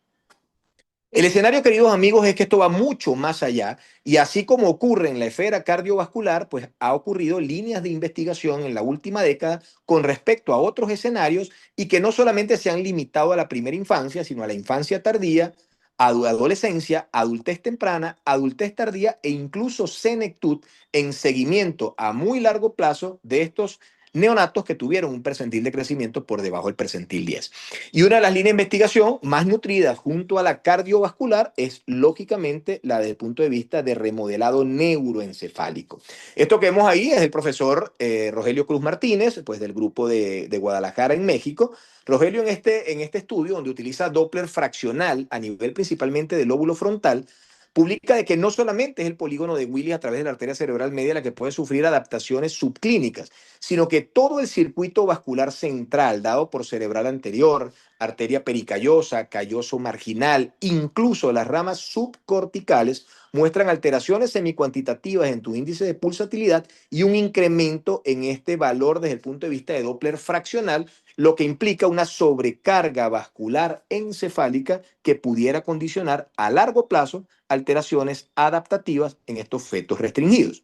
El escenario, queridos amigos, es que esto va mucho más allá y así como ocurre en la esfera cardiovascular, pues ha ocurrido líneas de investigación en la última década con respecto a otros escenarios y que no solamente se han limitado a la primera infancia, sino a la infancia tardía, adolescencia, adultez temprana, adultez tardía e incluso senectud en seguimiento a muy largo plazo de estos neonatos que tuvieron un percentil de crecimiento por debajo del percentil 10. Y una de las líneas de investigación más nutridas junto a la cardiovascular es, lógicamente, la desde el punto de vista de remodelado neuroencefálico. Esto que vemos ahí es el profesor Rogelio Cruz Martínez, pues del grupo de Guadalajara en México. Rogelio en este estudio, donde utiliza Doppler fraccional a nivel principalmente del lóbulo frontal, publica de que no solamente es el polígono de Willis a través de la arteria cerebral media la que puede sufrir adaptaciones subclínicas, sino que todo el circuito vascular central dado por cerebral anterior, arteria pericallosa, calloso marginal, incluso las ramas subcorticales, muestran alteraciones semicuantitativas en tu índice de pulsatilidad y un incremento en este valor desde el punto de vista de Doppler fraccional, lo que implica una sobrecarga vascular encefálica que pudiera condicionar a largo plazo alteraciones adaptativas en estos fetos restringidos.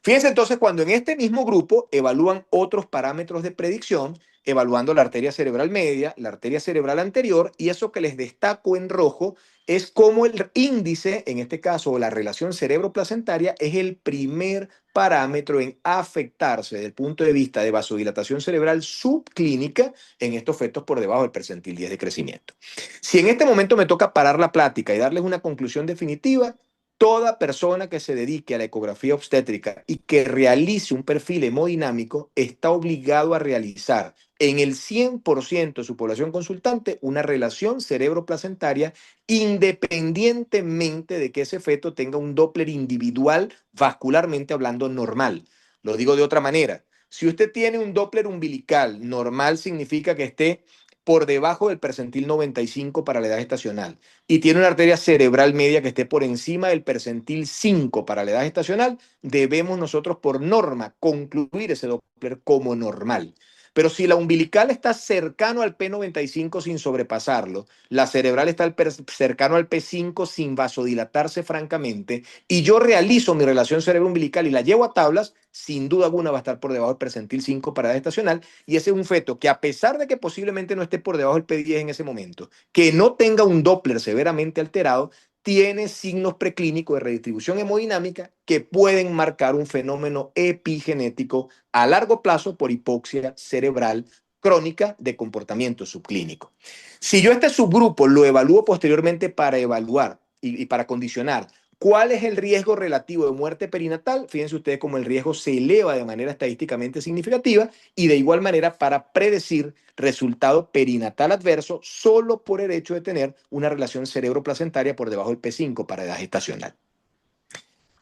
Fíjense entonces cuando en este mismo grupo evalúan otros parámetros de predicción, evaluando la arteria cerebral media, la arteria cerebral anterior, y eso que les destaco en rojo es cómo el índice, en este caso, o la relación cerebro-placentaria, es el primer parámetro en afectarse desde el punto de vista de vasodilatación cerebral subclínica en estos fetos por debajo del percentil 10 de crecimiento. Si en este momento me toca parar la plática y darles una conclusión definitiva, toda persona que se dedique a la ecografía obstétrica y que realice un perfil hemodinámico está obligado a realizar en el 100% de su población consultante una relación cerebro-placentaria independientemente de que ese feto tenga un Doppler individual vascularmente hablando normal. Lo digo de otra manera. Si usted tiene un Doppler umbilical normal significa que esté por debajo del percentil 95 para la edad gestacional y tiene una arteria cerebral media que esté por encima del percentil 5 para la edad gestacional, debemos nosotros por norma concluir ese Doppler como normal. Pero si la umbilical está cercano al P95 sin sobrepasarlo, la cerebral está cercano al P5 sin vasodilatarse francamente, y yo realizo mi relación cerebro-umbilical y la llevo a tablas, sin duda alguna va a estar por debajo del percentil 5 para edad estacional, y ese es un feto que, a pesar de que posiblemente no esté por debajo del P10 en ese momento, que no tenga un Doppler severamente alterado, tiene signos preclínicos de redistribución hemodinámica que pueden marcar un fenómeno epigenético a largo plazo por hipoxia cerebral crónica de comportamiento subclínico. Si yo este subgrupo lo evalúo posteriormente para evaluar y para condicionar cuál es el riesgo relativo de muerte perinatal, fíjense ustedes cómo el riesgo se eleva de manera estadísticamente significativa, y de igual manera para predecir resultado perinatal adverso solo por el hecho de tener una relación cerebroplacentaria por debajo del P5 para edad gestacional.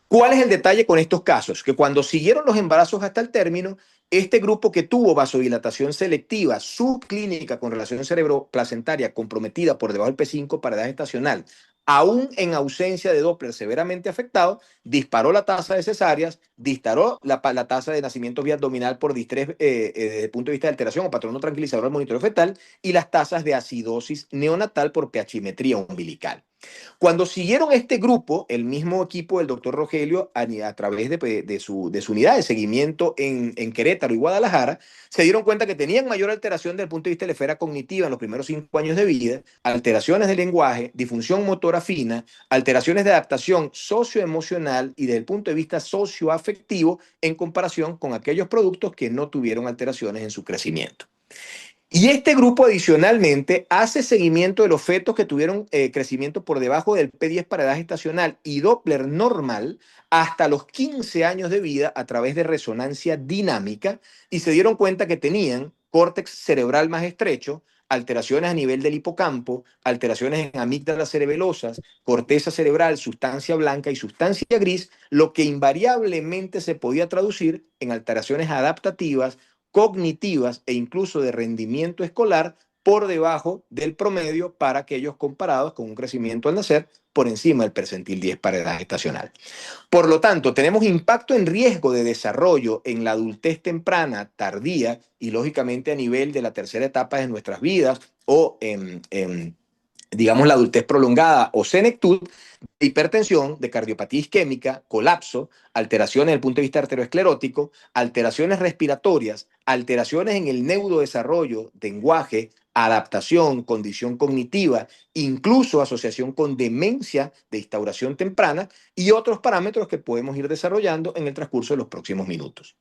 ¿Cuál es el detalle con estos casos? Que cuando siguieron los embarazos hasta el término, este grupo que tuvo vasodilatación selectiva subclínica con relación cerebroplacentaria comprometida por debajo del P5 para edad gestacional, aún en ausencia de Doppler severamente afectado, disparó la tasa de cesáreas, disparó la tasa de nacimiento vía abdominal por distrés desde el punto de vista de alteración o patrón no tranquilizador al monitoreo fetal, y las tasas de acidosis neonatal por pHimetría umbilical. Cuando siguieron este grupo, el mismo equipo del doctor Rogelio, a través de su unidad de seguimiento en Querétaro y Guadalajara, se dieron cuenta que tenían mayor alteración desde el punto de vista de la esfera cognitiva en los primeros 5 años de vida, alteraciones de lenguaje, disfunción motora fina, alteraciones de adaptación socioemocional y desde el punto de vista socioafectivo en comparación con aquellos productos que no tuvieron alteraciones en su crecimiento. Y este grupo adicionalmente hace seguimiento de los fetos que tuvieron crecimiento por debajo del P10 para edad gestacional y Doppler normal hasta los 15 años de vida a través de resonancia dinámica, y se dieron cuenta que tenían córtex cerebral más estrecho, alteraciones a nivel del hipocampo, alteraciones en amígdalas cerebelosas, corteza cerebral, sustancia blanca y sustancia gris, lo que invariablemente se podía traducir en alteraciones adaptativas, cognitivas e incluso de rendimiento escolar por debajo del promedio para aquellos comparados con un crecimiento al nacer por encima del percentil 10 para edad gestacional. Por lo tanto, tenemos impacto en riesgo de desarrollo en la adultez temprana, tardía y lógicamente a nivel de la tercera etapa de nuestras vidas o en digamos, la adultez prolongada o senectud, de hipertensión, de cardiopatía isquémica, colapso, alteraciones desde el punto de vista arteriosclerótico, alteraciones respiratorias, alteraciones en el neurodesarrollo, lenguaje, adaptación, condición cognitiva, incluso asociación con demencia de instauración temprana y otros parámetros que podemos ir desarrollando en el transcurso de los próximos minutos.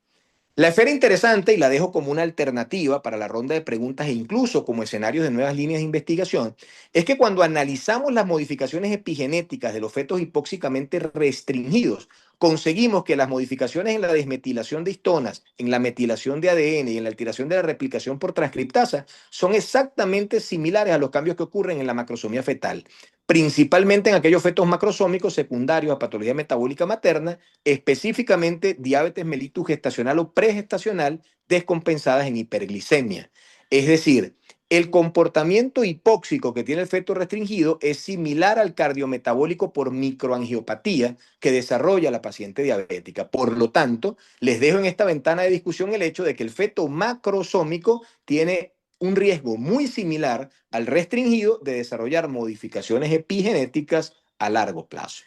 La esfera interesante, y la dejo como una alternativa para la ronda de preguntas e incluso como escenarios de nuevas líneas de investigación, es que cuando analizamos las modificaciones epigenéticas de los fetos hipóxicamente restringidos, conseguimos que las modificaciones en la desmetilación de histonas, en la metilación de ADN y en la alteración de la replicación por transcriptasa son exactamente similares a los cambios que ocurren en la macrosomía fetal, principalmente en aquellos fetos macrosómicos secundarios a patología metabólica materna, específicamente diabetes mellitus gestacional o pregestacional descompensadas en hiperglicemia. Es decir, el comportamiento hipóxico que tiene el feto restringido es similar al cardiometabólico por microangiopatía que desarrolla la paciente diabética. Por lo tanto, les dejo en esta ventana de discusión el hecho de que el feto macrosómico tiene un riesgo muy similar al restringido de desarrollar modificaciones epigenéticas a largo plazo.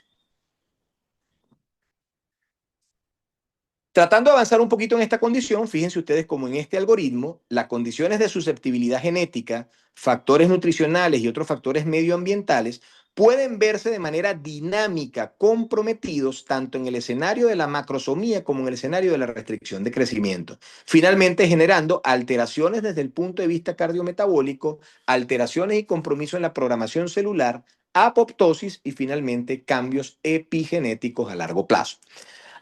Tratando de avanzar un poquito en esta condición, fíjense ustedes cómo en este algoritmo las condiciones de susceptibilidad genética, factores nutricionales y otros factores medioambientales pueden verse de manera dinámica comprometidos tanto en el escenario de la macrosomía como en el escenario de la restricción de crecimiento, finalmente generando alteraciones desde el punto de vista cardiometabólico, alteraciones y compromiso en la programación celular, apoptosis y finalmente cambios epigenéticos a largo plazo.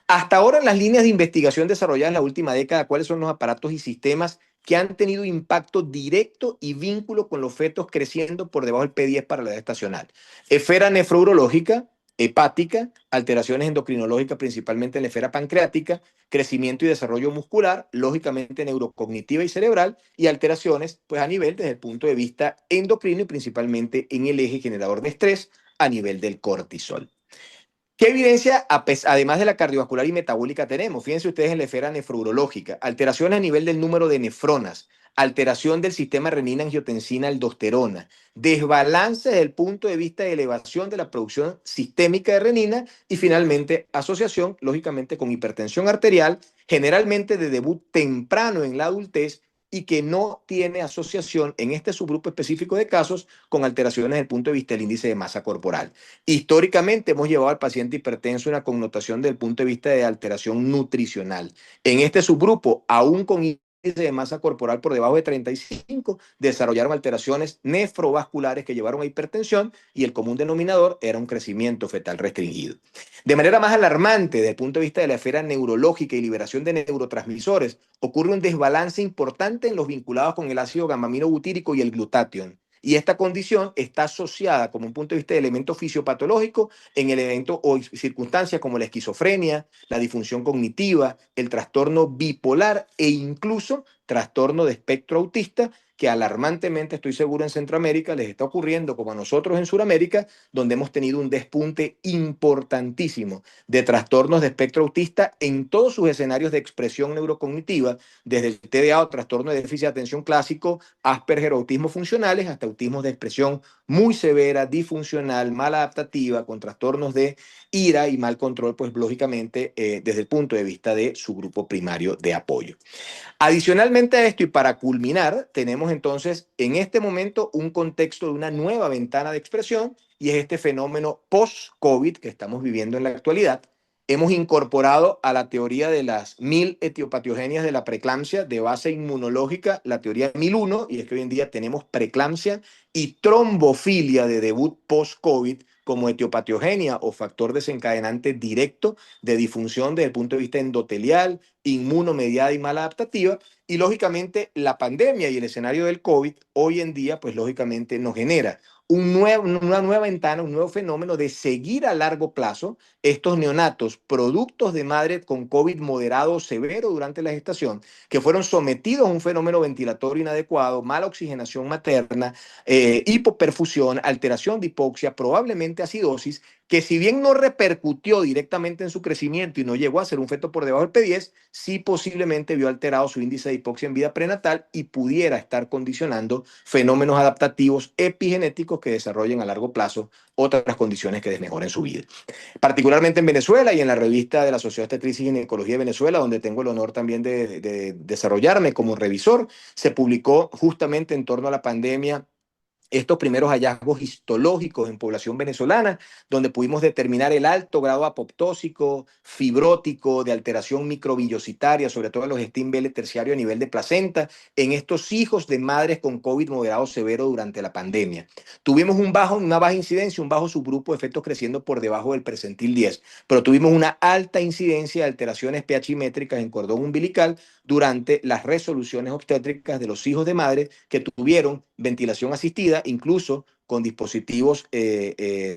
Hasta ahora, en las líneas de investigación desarrolladas en la última década, ¿cuáles son los aparatos y sistemas que han tenido impacto directo y vínculo con los fetos creciendo por debajo del P10 para la edad estacional? Esfera nefrourológica, hepática, alteraciones endocrinológicas principalmente en la esfera pancreática, crecimiento y desarrollo muscular, lógicamente neurocognitiva y cerebral, y alteraciones pues a nivel desde el punto de vista endocrino y principalmente en el eje generador de estrés a nivel del cortisol. ¿Qué evidencia, además de la cardiovascular y metabólica, tenemos? Fíjense ustedes en la esfera nefrológica. Alteraciones a nivel del número de nefronas, alteración del sistema renina-angiotensina-aldosterona, desbalance desde el punto de vista de elevación de la producción sistémica de renina y finalmente asociación, lógicamente, con hipertensión arterial, generalmente de debut temprano en la adultez y que no tiene asociación en este subgrupo específico de casos con alteraciones desde el punto de vista del índice de masa corporal. Históricamente hemos llevado al paciente hipertenso una connotación desde el punto de vista de alteración nutricional. En este subgrupo, aún con índice de masa corporal por debajo de 35, desarrollaron alteraciones nefrovasculares que llevaron a hipertensión y el común denominador era un crecimiento fetal restringido. De manera más alarmante, desde el punto de vista de la esfera neurológica y liberación de neurotransmisores, ocurre un desbalance importante en los vinculados con el ácido gamma-aminobutírico y el glutatión. Y esta condición está asociada, como un punto de vista de elemento fisiopatológico, en el evento o circunstancias como la esquizofrenia, la disfunción cognitiva, el trastorno bipolar e incluso trastorno de espectro autista, que alarmantemente estoy seguro en Centroamérica les está ocurriendo como a nosotros en Sudamérica, donde hemos tenido un despunte importantísimo de trastornos de espectro autista en todos sus escenarios de expresión neurocognitiva, desde el TDA o trastorno de déficit de atención clásico, Asperger o autismo funcionales, hasta autismos de expresión muy severa, disfuncional, maladaptativa, con trastornos de ira y mal control, pues lógicamente desde el punto de vista de su grupo primario de apoyo. Adicionalmente a esto y para culminar, tenemos entonces en este momento un contexto de una nueva ventana de expresión y es este fenómeno post-COVID que estamos viviendo en la actualidad. Hemos incorporado a la teoría de las 1000 etiopatiogenias de la preeclampsia de base inmunológica, la teoría 1001, y es que hoy en día tenemos preeclampsia y trombofilia de debut post-COVID como etiopatiogenia o factor desencadenante directo de disfunción desde el punto de vista endotelial, inmunomediada y maladaptativa. Y lógicamente la pandemia y el escenario del COVID hoy en día, pues lógicamente nos genera una nueva ventana, un nuevo fenómeno de seguir a largo plazo estos neonatos, productos de madre con COVID moderado o severo durante la gestación, que fueron sometidos a un fenómeno ventilatorio inadecuado, mala oxigenación materna, hipoperfusión, alteración de hipoxia, probablemente acidosis, que si bien no repercutió directamente en su crecimiento y no llegó a ser un feto por debajo del P10, sí posiblemente vio alterado su índice de hipoxia en vida prenatal y pudiera estar condicionando fenómenos adaptativos epigenéticos que desarrollen a largo plazo otras condiciones que desmejoren su vida. Particularmente en Venezuela y en la revista de la Sociedad de Obstetricia y Ginecología de Venezuela, donde tengo el honor también de desarrollarme como revisor, se publicó justamente en torno a la pandemia estos primeros hallazgos histológicos en población venezolana, donde pudimos determinar el alto grado apoptósico, fibrótico, de alteración microvillositaria, sobre todo en los Steinbele terciario a nivel de placenta, en estos hijos de madres con COVID moderado severo durante la pandemia. Tuvimos una baja incidencia, un bajo subgrupo de efectos creciendo por debajo del percentil 10, pero tuvimos una alta incidencia de alteraciones pH-métricas en cordón umbilical durante las resoluciones obstétricas de los hijos de madre que tuvieron ventilación asistida, incluso con dispositivos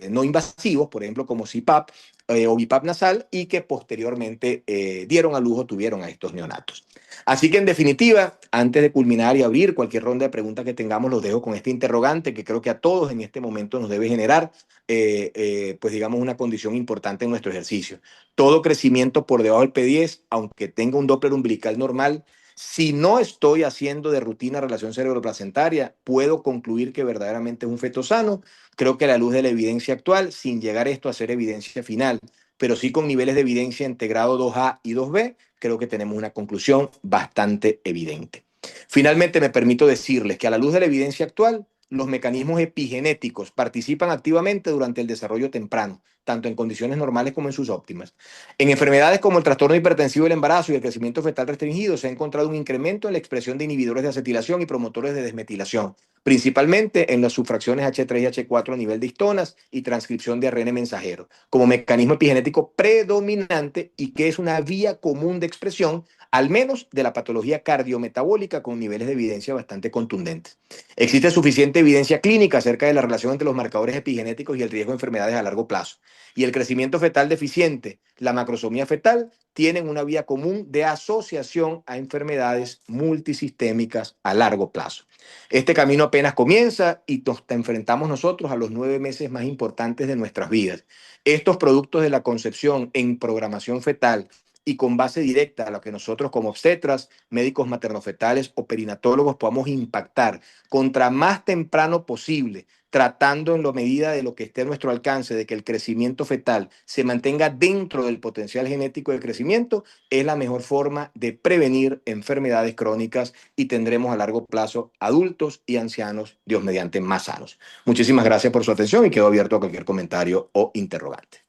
no invasivos, por ejemplo, como CPAP o BiPAP nasal, y que posteriormente dieron a luz o tuvieron a estos neonatos. Así que, en definitiva, antes de culminar y abrir cualquier ronda de preguntas que tengamos, los dejo con este interrogante que creo que a todos en este momento nos debe generar, pues digamos, una condición importante en nuestro ejercicio. Todo crecimiento por debajo del P10, aunque tenga un Doppler umbilical normal, si no estoy haciendo de rutina relación cerebroplacentaria, puedo concluir que verdaderamente es un feto sano. Creo que a la luz de la evidencia actual, sin llegar esto a ser evidencia final, pero sí con niveles de evidencia entre grado 2A y 2B, creo que tenemos una conclusión bastante evidente. Finalmente, me permito decirles que a la luz de la evidencia actual, los mecanismos epigenéticos participan activamente durante el desarrollo temprano, tanto en condiciones normales como en sus óptimas. En enfermedades como el trastorno hipertensivo del embarazo y el crecimiento fetal restringido se ha encontrado un incremento en la expresión de inhibidores de acetilación y promotores de desmetilación, principalmente en las subfracciones H3 y H4 a nivel de histonas y transcripción de ARN mensajero, como mecanismo epigenético predominante y que es una vía común de expresión al menos de la patología cardiometabólica con niveles de evidencia bastante contundentes. Existe suficiente evidencia clínica acerca de la relación entre los marcadores epigenéticos y el riesgo de enfermedades a largo plazo. Y el crecimiento fetal deficiente, la macrosomía fetal, tienen una vía común de asociación a enfermedades multisistémicas a largo plazo. Este camino apenas comienza y nos enfrentamos nosotros a los 9 meses más importantes de nuestras vidas. Estos productos de la concepción en programación fetal y con base directa a lo que nosotros como obstetras, médicos maternofetales o perinatólogos podamos impactar contra más temprano posible, tratando en la medida de lo que esté a nuestro alcance de que el crecimiento fetal se mantenga dentro del potencial genético de crecimiento, es la mejor forma de prevenir enfermedades crónicas y tendremos a largo plazo adultos y ancianos, Dios mediante, más sanos. Muchísimas gracias por su atención y quedo abierto a cualquier comentario o interrogante.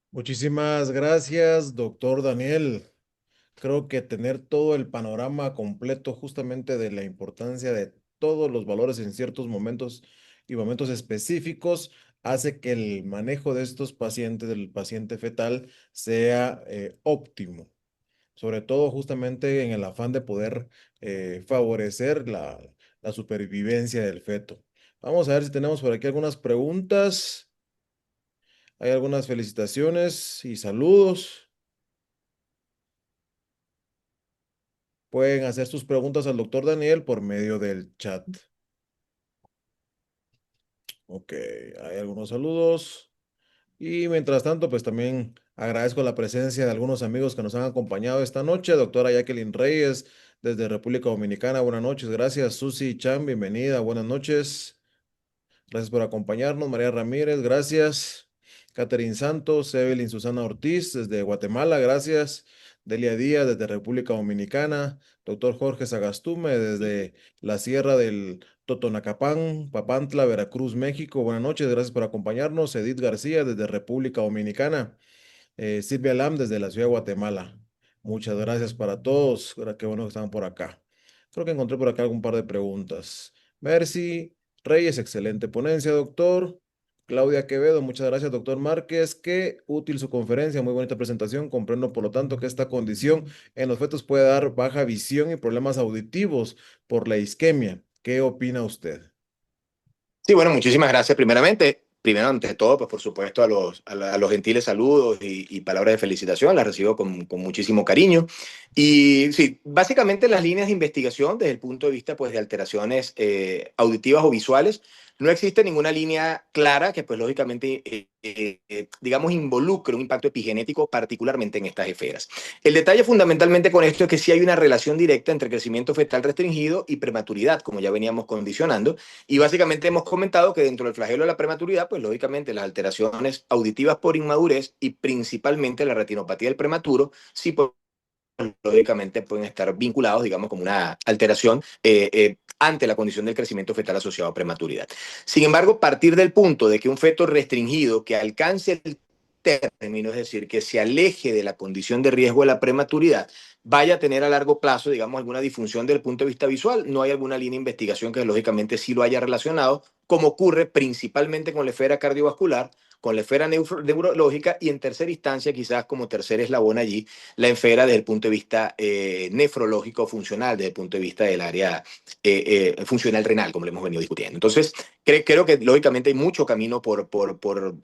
Muchísimas gracias, doctor Daniel. Creo que tener todo el panorama completo justamente de la importancia de todos los valores en ciertos momentos y momentos específicos hace que el manejo de estos pacientes, del paciente fetal, sea óptimo, sobre todo justamente en el afán de poder favorecer la supervivencia del feto. Vamos a ver si tenemos por aquí algunas preguntas. Hay algunas felicitaciones y saludos. Pueden hacer sus preguntas al doctor Daniel por medio del chat. Ok, hay algunos saludos. Y mientras tanto, pues también agradezco la presencia de algunos amigos que nos han acompañado esta noche. Doctora Jacqueline Reyes, desde República Dominicana. Buenas noches. Gracias. Susi Chan, bienvenida. Buenas noches. Gracias por acompañarnos. María Ramírez, gracias. Catherine Santos, Evelyn Susana Ortiz, desde Guatemala, gracias. Delia Díaz, desde República Dominicana. Doctor Jorge Sagastume, desde la Sierra del Totonacapán, Papantla, Veracruz, México. Buenas noches, gracias por acompañarnos. Edith García, desde República Dominicana. Silvia Lam, desde la ciudad de Guatemala. Muchas gracias para todos. Qué bueno que están por acá. Creo que encontré por acá algún par de preguntas. Mercy Reyes, excelente ponencia, doctor. Claudia Quevedo, muchas gracias, doctor Márquez. Qué útil su conferencia, muy bonita presentación. Comprendo, por lo tanto, que esta condición en los fetos puede dar baja visión y problemas auditivos por la isquemia. ¿Qué opina usted? Sí, bueno, muchísimas gracias primeramente. Primero, ante todo, pues por supuesto, a los gentiles saludos y palabras de felicitación, las recibo con muchísimo cariño. Y sí, básicamente las líneas de investigación desde el punto de vista pues, de alteraciones auditivas o visuales, no existe ninguna línea clara que pues lógicamente, digamos, involucre un impacto epigenético particularmente en estas esferas. El detalle fundamentalmente con esto es que sí hay una relación directa entre crecimiento fetal restringido y prematuridad, como ya veníamos condicionando, y básicamente hemos comentado que dentro del flagelo de la prematuridad, pues lógicamente las alteraciones auditivas por inmadurez y principalmente la retinopatía del prematuro, sí, pues, lógicamente pueden estar vinculados, digamos, como una alteración ante la condición del crecimiento fetal asociado a prematuridad. Sin embargo, partir del punto de que un feto restringido que alcance el término, es decir, que se aleje de la condición de riesgo de la prematuridad, vaya a tener a largo plazo, digamos, alguna disfunción desde el punto de vista visual, no hay alguna línea de investigación que lógicamente sí lo haya relacionado, como ocurre principalmente con la esfera cardiovascular, con la esfera neurológica y en tercera instancia, quizás como tercer eslabón allí, la esfera desde el punto de vista nefrológico funcional, desde el punto de vista del área funcional renal, como lo hemos venido discutiendo. Entonces, creo que lógicamente hay mucho camino por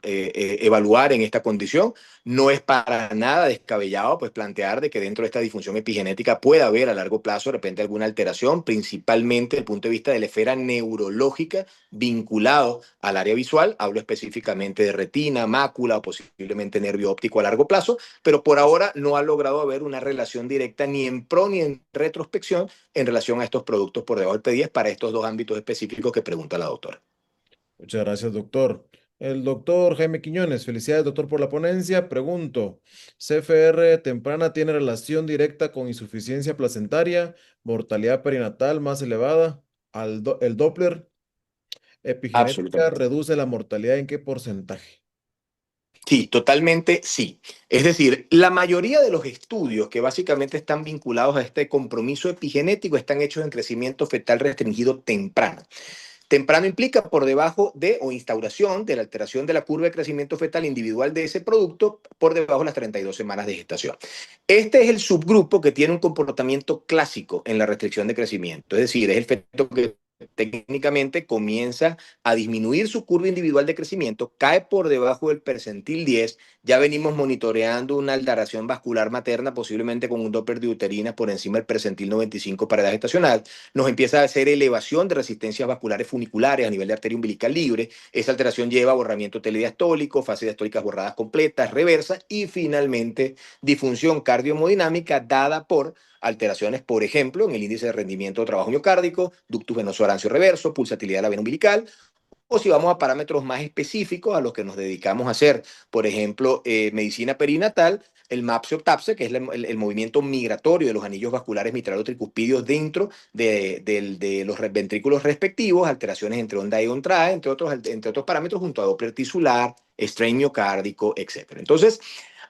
evaluar en esta condición. No es para nada descabellado pues, plantear de que dentro de esta disfunción epigenética pueda haber a largo plazo de repente alguna alteración, principalmente desde el punto de vista de la esfera neurológica vinculado al área visual. Hablo específicamente de retina, mácula o posiblemente nervio óptico a largo plazo, pero por ahora no ha logrado haber una relación directa ni en pro ni en retrospección en relación a estos productos por debajo del P10 para estos dos ámbitos específicos que pregunta la doctora. Muchas gracias, doctor. El doctor Jaime Quiñones, felicidades, doctor, por la ponencia. Pregunto, ¿CFR temprana tiene relación directa con insuficiencia placentaria, mortalidad perinatal más elevada? El Doppler epigenética Absolutamente. reduce la mortalidad en qué porcentaje? Sí, totalmente sí. Es decir, la mayoría de los estudios que básicamente están vinculados a este compromiso epigenético están hechos en crecimiento fetal restringido temprano. Temprano implica por debajo de o instauración de la alteración de la curva de crecimiento fetal individual de ese producto por debajo de las 32 semanas de gestación. Este es el subgrupo que tiene un comportamiento clásico en la restricción de crecimiento, es decir, es el feto que técnicamente comienza a disminuir su curva individual de crecimiento, cae por debajo del percentil 10, ya venimos monitoreando una alteración vascular materna, posiblemente con un Doppler de uterina por encima del percentil 95 para edad gestacional, nos empieza a hacer elevación de resistencias vasculares funiculares a nivel de arteria umbilical libre, esa alteración lleva a borramiento telediastólico, fases diastólicas borradas completas, reversas y finalmente disfunción cardiomodinámica dada por alteraciones, por ejemplo, en el índice de rendimiento de trabajo miocárdico, ductus venoso arancio reverso, pulsatilidad de la vena umbilical, o si vamos a parámetros más específicos a los que nos dedicamos a hacer, por ejemplo, medicina perinatal, el MAPSE-OTAPSE, que es el movimiento migratorio de los anillos vasculares mitralo-tricuspidios dentro de los ventrículos respectivos, alteraciones entre onda y ontra, entre otros parámetros, junto a Doppler tisular, strain miocárdico, etc. Entonces,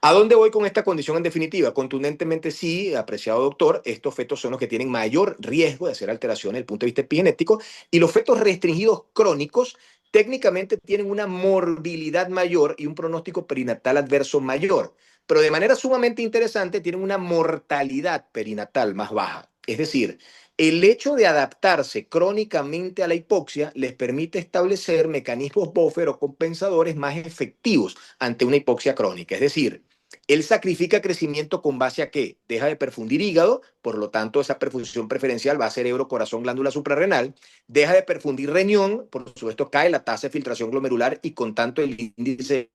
¿a dónde voy con esta condición en definitiva? Contundentemente sí, apreciado doctor, estos fetos son los que tienen mayor riesgo de hacer alteraciones desde el punto de vista epigenético y los fetos restringidos crónicos técnicamente tienen una morbilidad mayor y un pronóstico perinatal adverso mayor, pero de manera sumamente interesante tienen una mortalidad perinatal más baja. Es decir, el hecho de adaptarse crónicamente a la hipoxia les permite establecer mecanismos buffer o compensadores más efectivos ante una hipoxia crónica. Es decir, él sacrifica crecimiento con base a qué? Deja de perfundir hígado, por lo tanto esa perfusión preferencial va a cerebro, corazón, glándula suprarrenal, deja de perfundir riñón, por supuesto cae la tasa de filtración glomerular y con tanto el índice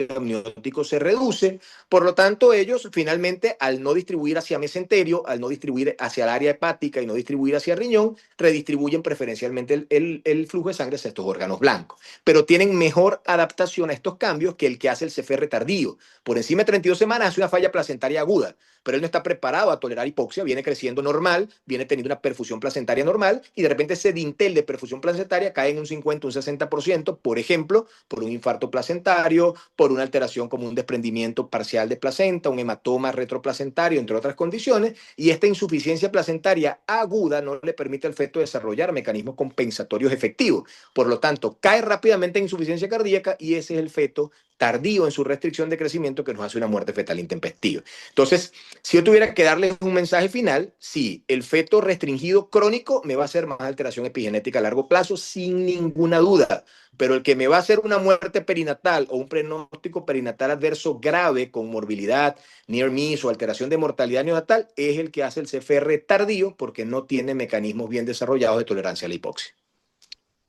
amniótico se reduce, por lo tanto ellos finalmente al no distribuir hacia mesenterio, al no distribuir hacia el área hepática y no distribuir hacia el riñón, redistribuyen preferencialmente el flujo de sangre hacia estos órganos blancos, pero tienen mejor adaptación a estos cambios que el que hace el CFR tardío. Por encima de 32 semanas hace una falla placentaria aguda, pero él no está preparado a tolerar hipoxia, viene creciendo normal, viene teniendo una perfusión placentaria normal y de repente ese dintel de perfusión placentaria cae en un 50, un 60%, por ejemplo, por un infarto placentario, por una alteración como un desprendimiento parcial de placenta, un hematoma retroplacentario, entre otras condiciones, y esta insuficiencia placentaria aguda no le permite al feto desarrollar mecanismos compensatorios efectivos. Por lo tanto, cae rápidamente en insuficiencia cardíaca y ese es el feto tardío en su restricción de crecimiento que nos hace una muerte fetal intempestiva. Entonces, si yo tuviera que darles un mensaje final, sí, el feto restringido crónico me va a hacer más alteración epigenética a largo plazo, sin ninguna duda, pero el que me va a hacer una muerte perinatal o un pronóstico perinatal adverso grave con morbilidad, near miss o alteración de mortalidad neonatal es el que hace el CFR tardío porque no tiene mecanismos bien desarrollados de tolerancia a la hipoxia.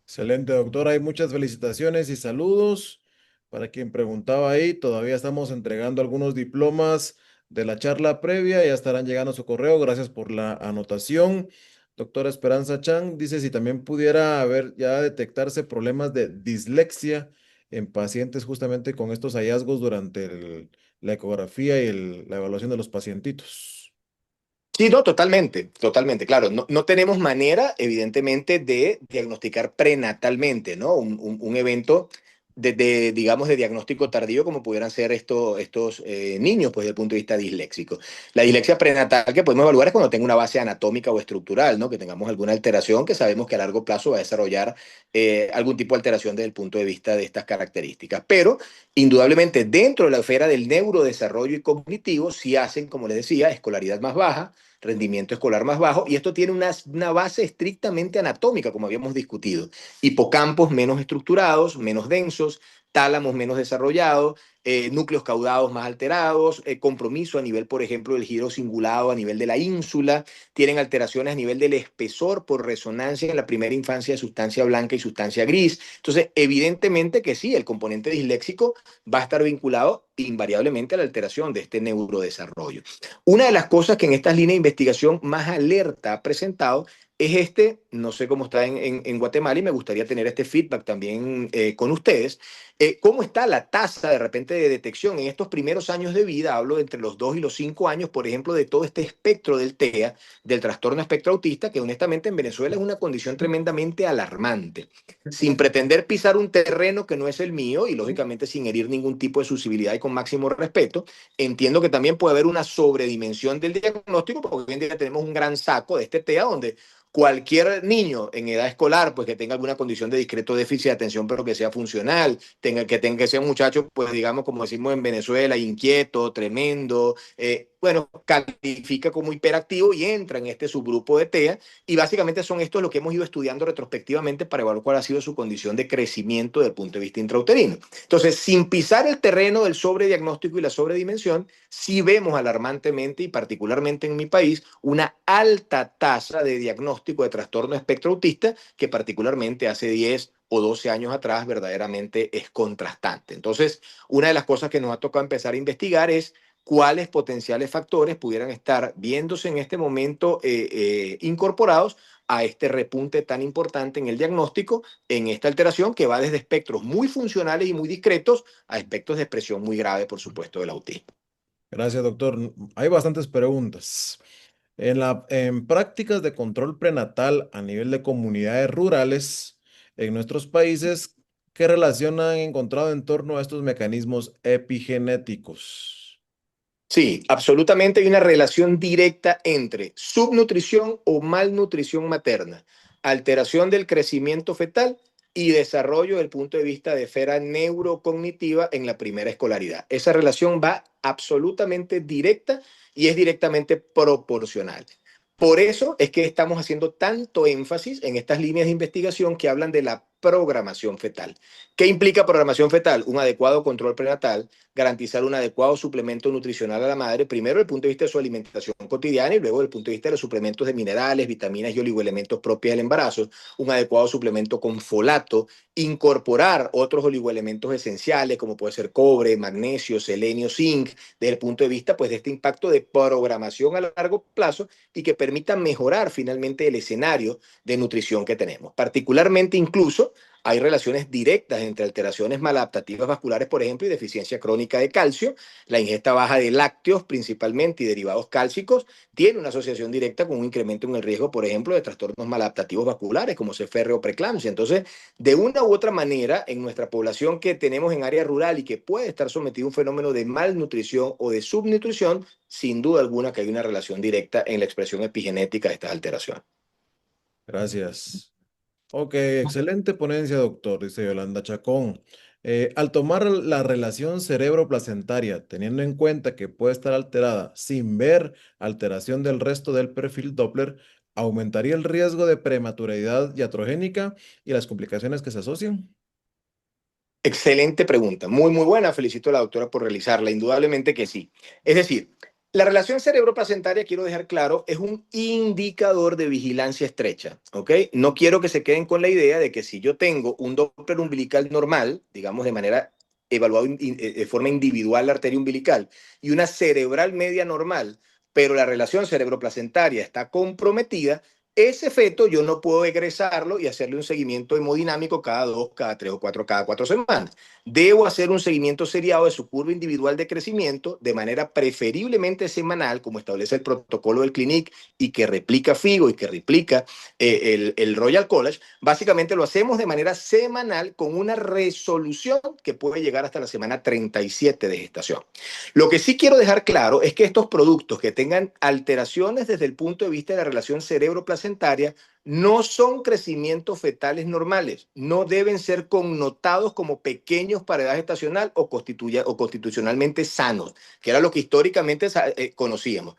Excelente, doctor. Hay muchas felicitaciones y saludos. Para quien preguntaba ahí, todavía estamos entregando algunos diplomas de la charla previa. Ya estarán llegando a su correo. Gracias por la anotación. Doctora Esperanza Chan dice si también pudiera haber ya detectarse problemas de dislexia en pacientes justamente con estos hallazgos durante la ecografía y la evaluación de los pacientitos. Sí, no, totalmente, totalmente. Claro, no tenemos manera, evidentemente, de diagnosticar prenatalmente, ¿no? Un evento digamos, de diagnóstico tardío como pudieran ser estos niños, pues, desde el punto de vista disléxico. La dislexia prenatal que podemos evaluar es cuando tenga una base anatómica o estructural, ¿no? Que tengamos alguna alteración que sabemos que a largo plazo va a desarrollar algún tipo de alteración desde el punto de vista de estas características. Pero, indudablemente, dentro de la esfera del neurodesarrollo y cognitivo, sí hacen, como les decía, escolaridad más baja, rendimiento escolar más bajo, y esto tiene una base estrictamente anatómica, como habíamos discutido. Hipocampos menos estructurados, menos densos, tálamos menos desarrollados, núcleos caudados más alterados, compromiso a nivel, por ejemplo, del giro cingulado a nivel de la ínsula, tienen alteraciones a nivel del espesor por resonancia en la primera infancia de sustancia blanca y sustancia gris. Entonces, evidentemente que sí, el componente disléxico va a estar vinculado invariablemente a la alteración de este neurodesarrollo. Una de las cosas que en estas líneas de investigación más alerta ha presentado es no sé cómo está en Guatemala y me gustaría tener este feedback también con ustedes, cómo está la tasa de repente de detección en estos primeros años de vida, hablo entre los 2 y los 5 años, por ejemplo, de todo este espectro del TEA, del trastorno espectro autista, que honestamente en Venezuela es una condición tremendamente alarmante, sin pretender pisar un terreno que no es el mío y lógicamente sin herir ningún tipo de sensibilidad y con máximo respeto. Entiendo que también puede haber una sobredimensión del diagnóstico, porque hoy en día tenemos un gran saco de este TEA donde Cualquier niño en edad escolar, pues que tenga alguna condición de discreto déficit de atención, pero que sea funcional, que sea un muchacho, pues digamos, como decimos en Venezuela, inquieto, tremendo, bueno, califica como hiperactivo y entra en este subgrupo de TEA. Y básicamente son estos lo que hemos ido estudiando retrospectivamente para evaluar cuál ha sido su condición de crecimiento desde el punto de vista intrauterino. Entonces, sin pisar el terreno del sobrediagnóstico y la sobredimensión, sí vemos alarmantemente, y particularmente en mi país, una alta tasa de diagnóstico de trastorno espectro autista, que particularmente hace 10 o 12 años atrás verdaderamente es contrastante. Entonces, una de las cosas que nos ha tocado empezar a investigar es cuáles potenciales factores pudieran estar viéndose en este momento incorporados a este repunte tan importante en el diagnóstico, en esta alteración que va desde espectros muy funcionales y muy discretos a espectros de expresión muy grave, por supuesto, del autismo. Gracias, doctor. Hay bastantes preguntas. En prácticas de control prenatal a nivel de comunidades rurales en nuestros países, ¿qué relación han encontrado en torno a estos mecanismos epigenéticos? Sí, absolutamente hay una relación directa entre subnutrición o malnutrición materna, alteración del crecimiento fetal y desarrollo desde el punto de vista de esfera neurocognitiva en la primera escolaridad. Esa relación va absolutamente directa y es directamente proporcional. Por eso es que estamos haciendo tanto énfasis en estas líneas de investigación que hablan de la programación fetal. ¿Qué implica programación fetal? Un adecuado control prenatal, garantizar un adecuado suplemento nutricional a la madre, primero desde el punto de vista de su alimentación cotidiana y luego desde el punto de vista de los suplementos de minerales, vitaminas y oligoelementos propios del embarazo, un adecuado suplemento con folato, incorporar otros oligoelementos esenciales como puede ser cobre, magnesio, selenio, zinc, desde el punto de vista pues de este impacto de programación a largo plazo y que permita mejorar finalmente el escenario de nutrición que tenemos. Particularmente incluso hay relaciones directas entre alteraciones maladaptativas vasculares, por ejemplo, y deficiencia crónica de calcio. La ingesta baja de lácteos, principalmente, y derivados cálcicos, tiene una asociación directa con un incremento en el riesgo, por ejemplo, de trastornos maladaptativos vasculares, como CFR o preeclampsia. Entonces, de una u otra manera, en nuestra población que tenemos en área rural y que puede estar sometido a un fenómeno de malnutrición o de subnutrición, sin duda alguna que hay una relación directa en la expresión epigenética de estas alteraciones. Gracias. Ok, excelente ponencia, doctor, dice Yolanda Chacón. Al tomar la relación cerebro-placentaria, teniendo en cuenta que puede estar alterada sin ver alteración del resto del perfil Doppler, ¿aumentaría el riesgo de prematuridad iatrogénica y las complicaciones que se asocian? Excelente pregunta, muy, muy buena. Felicito a la doctora por realizarla. Indudablemente que sí. Es decir, la relación cerebro-placentaria, quiero dejar claro, es un indicador de vigilancia estrecha, ¿ok? No quiero que se queden con la idea de que si yo tengo un Doppler umbilical normal, digamos de manera evaluado de forma individual la arteria umbilical, y una cerebral media normal, pero la relación cerebro-placentaria está comprometida, ese feto yo no puedo egresarlo y hacerle un seguimiento hemodinámico cada 2, cada 3 o 4, cada 4 semanas. Debo hacer un seguimiento seriado de su curva individual de crecimiento de manera preferiblemente semanal, como establece el protocolo del CLINIC y que replica FIGO y que replica el Royal College. Básicamente lo hacemos de manera semanal con una resolución que puede llegar hasta la semana 37 de gestación. Lo que sí quiero dejar claro es que estos productos que tengan alteraciones desde el punto de vista de la relación cerebro-placentaria no son crecimientos fetales normales, no deben ser connotados como pequeños para edad gestacional o constitucionalmente sanos, que era lo que históricamente conocíamos.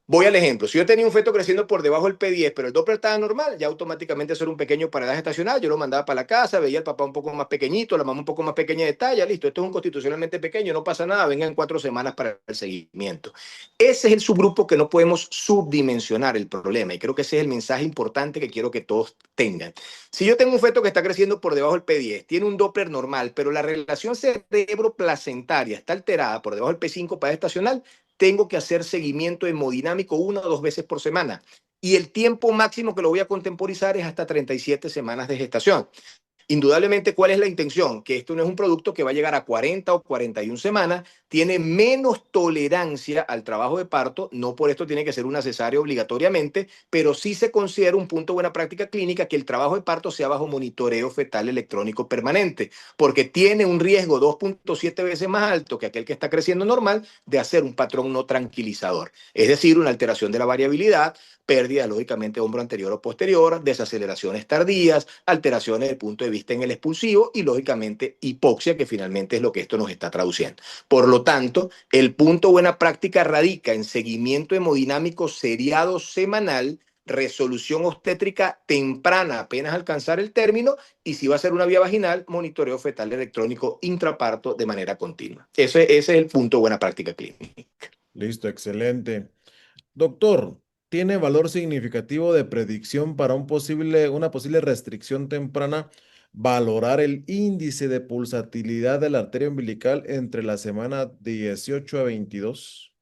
Voy al ejemplo. Si yo tenía un feto creciendo por debajo del P10, pero el Doppler estaba normal, ya automáticamente eso era un pequeño para edad gestacional. Yo lo mandaba para la casa, veía al papá un poco más pequeñito, la mamá un poco más pequeña de talla. Listo, esto es un constitucionalmente pequeño, no pasa nada. Vengan 4 semanas para el seguimiento. Ese es el subgrupo que no podemos subdimensionar el problema. Y creo que ese es el mensaje importante que quiero que todos tengan. Si yo tengo un feto que está creciendo por debajo del P10, tiene un Doppler normal, pero la relación cerebro-placentaria está alterada por debajo del P5 para estacional, tengo que hacer seguimiento hemodinámico 1 o 2 veces por semana. Y el tiempo máximo que lo voy a contemporizar es hasta 37 semanas de gestación. Indudablemente, ¿cuál es la intención? Que esto no es un producto que va a llegar a 40 o 41 semanas, tiene menos tolerancia al trabajo de parto, no por esto tiene que ser una cesárea obligatoriamente, pero sí se considera un punto de buena práctica clínica que el trabajo de parto sea bajo monitoreo fetal electrónico permanente, porque tiene un riesgo 2.7 veces más alto que aquel que está creciendo normal de hacer un patrón no tranquilizador, es decir, una alteración de la variabilidad, pérdida lógicamente de hombro anterior o posterior, desaceleraciones tardías, alteraciones desde el punto de vista en el expulsivo y lógicamente hipoxia, que finalmente es lo que esto nos está traduciendo. Por lo tanto, el punto buena práctica radica en seguimiento hemodinámico seriado semanal, resolución obstétrica temprana apenas alcanzar el término y si va a ser una vía vaginal, monitoreo fetal electrónico intraparto de manera continua. Ese es el punto buena práctica clínica. Listo, excelente. Doctor, ¿tiene valor significativo de predicción para una posible restricción temprana valorar el índice de pulsatilidad de la arteria umbilical entre la semana 18 a 22?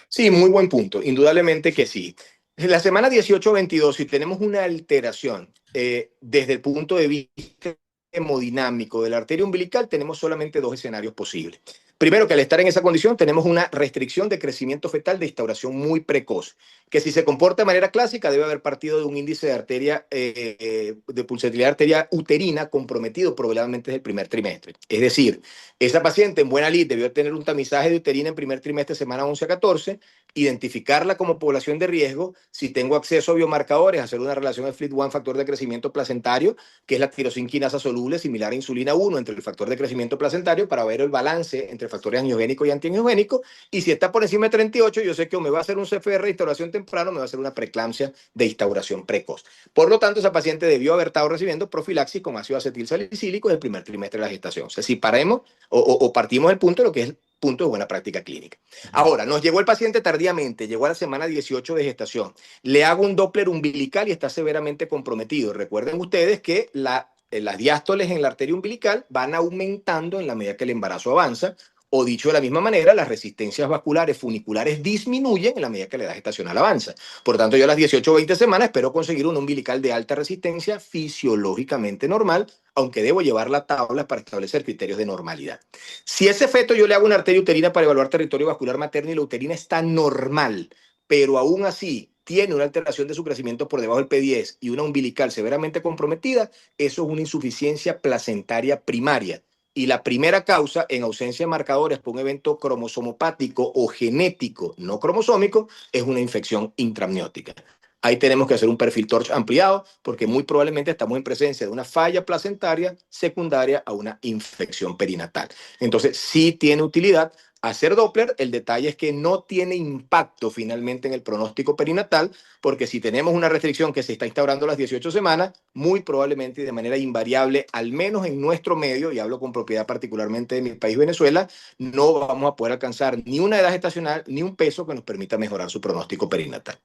Sí, muy buen punto. Indudablemente que sí. En la semana 18-22, si tenemos una alteración desde el punto de vista hemodinámico de la arteria umbilical, tenemos solamente dos escenarios posibles. Primero, que al estar en esa condición tenemos una restricción de crecimiento fetal de instauración muy precoz, que si se comporta de manera clásica debe haber partido de un índice de arteria, de pulsatilidad de arteria uterina comprometido probablemente desde el primer trimestre. Es decir, esa paciente en buena lid debió tener un tamizaje de uterina en primer trimestre, semana 11 a 14, identificarla como población de riesgo, si tengo acceso a biomarcadores, hacer una relación de FLT1, factor de crecimiento placentario, que es la tirosinquinasa soluble similar a insulina 1 entre el factor de crecimiento placentario para ver el balance entre factores angiogénicos y antiangiogénicos, y si está por encima de 38, yo sé que o me va a hacer un CFR de instauración temprano o me va a hacer una preeclampsia de instauración precoz. Por lo tanto, esa paciente debió haber estado recibiendo profilaxis con ácido acetil salicílico en el primer trimestre de la gestación. O sea, si paremos o partimos del punto de lo que es el punto de buena práctica clínica. Ahora, nos llegó el paciente tardíamente, llegó a la semana 18 de gestación. Le hago un Doppler umbilical y está severamente comprometido. Recuerden ustedes que las diástoles en la arteria umbilical van aumentando en la medida que el embarazo avanza, o dicho de la misma manera, las resistencias vasculares funiculares disminuyen en la medida que la edad gestacional avanza. Por tanto, yo a las 18 o 20 semanas espero conseguir un umbilical de alta resistencia fisiológicamente normal, aunque debo llevar la tabla para establecer criterios de normalidad. Si ese feto yo le hago una arteria uterina para evaluar territorio vascular materno y la uterina está normal, pero aún así tiene una alteración de su crecimiento por debajo del P10 y una umbilical severamente comprometida, eso es una insuficiencia placentaria primaria. Y la primera causa, en ausencia de marcadores por un evento cromosomopático o genético no cromosómico, es una infección intramniótica. Ahí tenemos que hacer un perfil TORCH ampliado porque muy probablemente estamos en presencia de una falla placentaria secundaria a una infección perinatal. Entonces, sí tiene utilidad hacer Doppler. El detalle es que no tiene impacto finalmente en el pronóstico perinatal, porque si tenemos una restricción que se está instaurando a las 18 semanas, muy probablemente y de manera invariable, al menos en nuestro medio, y hablo con propiedad particularmente de mi país, Venezuela, no vamos a poder alcanzar ni una edad gestacional ni un peso que nos permita mejorar su pronóstico perinatal.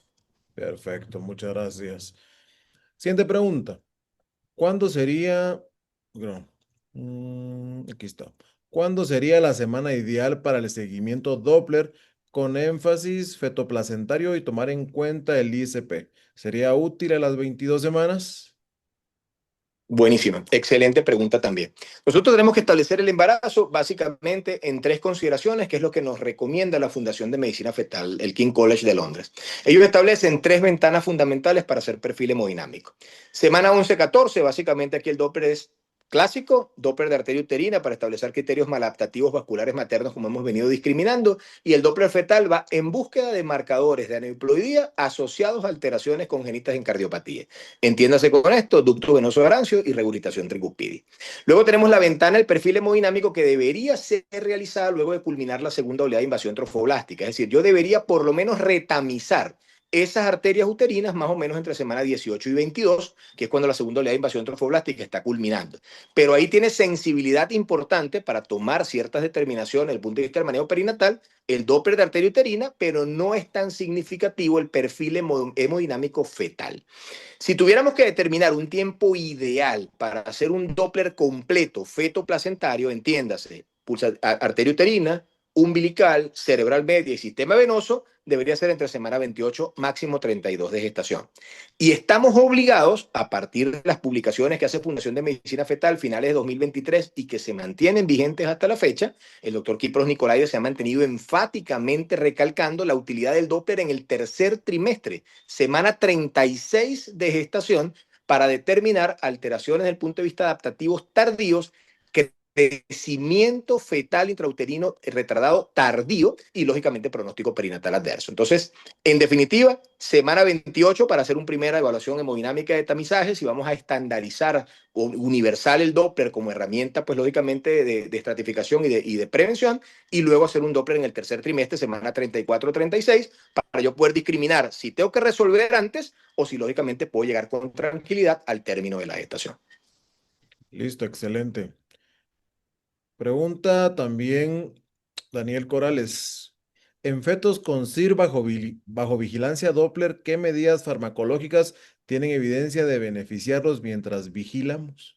Perfecto, muchas gracias. Siguiente pregunta. ¿Cuándo sería, bueno, aquí está. ¿Cuándo sería la semana ideal para el seguimiento Doppler con énfasis fetoplacentario y tomar en cuenta el ISP? ¿Sería útil a las 22 semanas? Buenísima, excelente pregunta también. Nosotros tenemos que establecer el embarazo básicamente en tres consideraciones, que es lo que nos recomienda la Fundación de Medicina Fetal, el King College de Londres. Ellos establecen tres ventanas fundamentales para hacer perfil hemodinámico. Semana 11-14, básicamente aquí el Doppler es clásico, Doppler de arteria uterina para establecer criterios maladaptativos vasculares maternos como hemos venido discriminando, y el Doppler fetal va en búsqueda de marcadores de aneuploidía asociados a alteraciones congénitas en cardiopatía. Entiéndase con esto, ducto venoso de Arancio y regurgitación tricúspide. Luego tenemos la ventana del perfil hemodinámico que debería ser realizada luego de culminar la segunda oleada de invasión trofoblástica. Es decir, yo debería por lo menos retamizar esas arterias uterinas más o menos entre semana 18 y 22, que es cuando la segunda oleada de invasión trofoblástica está culminando. Pero ahí tiene sensibilidad importante para tomar ciertas determinaciones desde el punto de vista del manejo perinatal, el Doppler de arteria uterina, pero no es tan significativo el perfil hemodinámico fetal. Si tuviéramos que determinar un tiempo ideal para hacer un Doppler completo feto placentario, entiéndase, arteria uterina, umbilical, cerebral media y sistema venoso debería ser entre semana 28, máximo 32 de gestación. Y estamos obligados, a partir de las publicaciones que hace Fundación de Medicina Fetal finales de 2023 y que se mantienen vigentes hasta la fecha, el doctor Kipros Nicolaides se ha mantenido enfáticamente recalcando la utilidad del Doppler en el tercer trimestre, semana 36 de gestación, para determinar alteraciones desde el punto de vista adaptativos tardíos, crecimiento fetal intrauterino retardado tardío y, lógicamente, pronóstico perinatal adverso. Entonces, en definitiva, semana 28 para hacer una primera evaluación hemodinámica de tamizajes y vamos a estandarizar universal el Doppler como herramienta, pues, lógicamente, de estratificación y de prevención, y luego hacer un Doppler en el tercer trimestre, semana 34-36, para yo poder discriminar si tengo que resolver antes o si, lógicamente, puedo llegar con tranquilidad al término de la gestación. Listo, excelente. Pregunta también Daniel Corales. En fetos con CIR bajo vigilancia Doppler, ¿qué medidas farmacológicas tienen evidencia de beneficiarlos mientras vigilamos?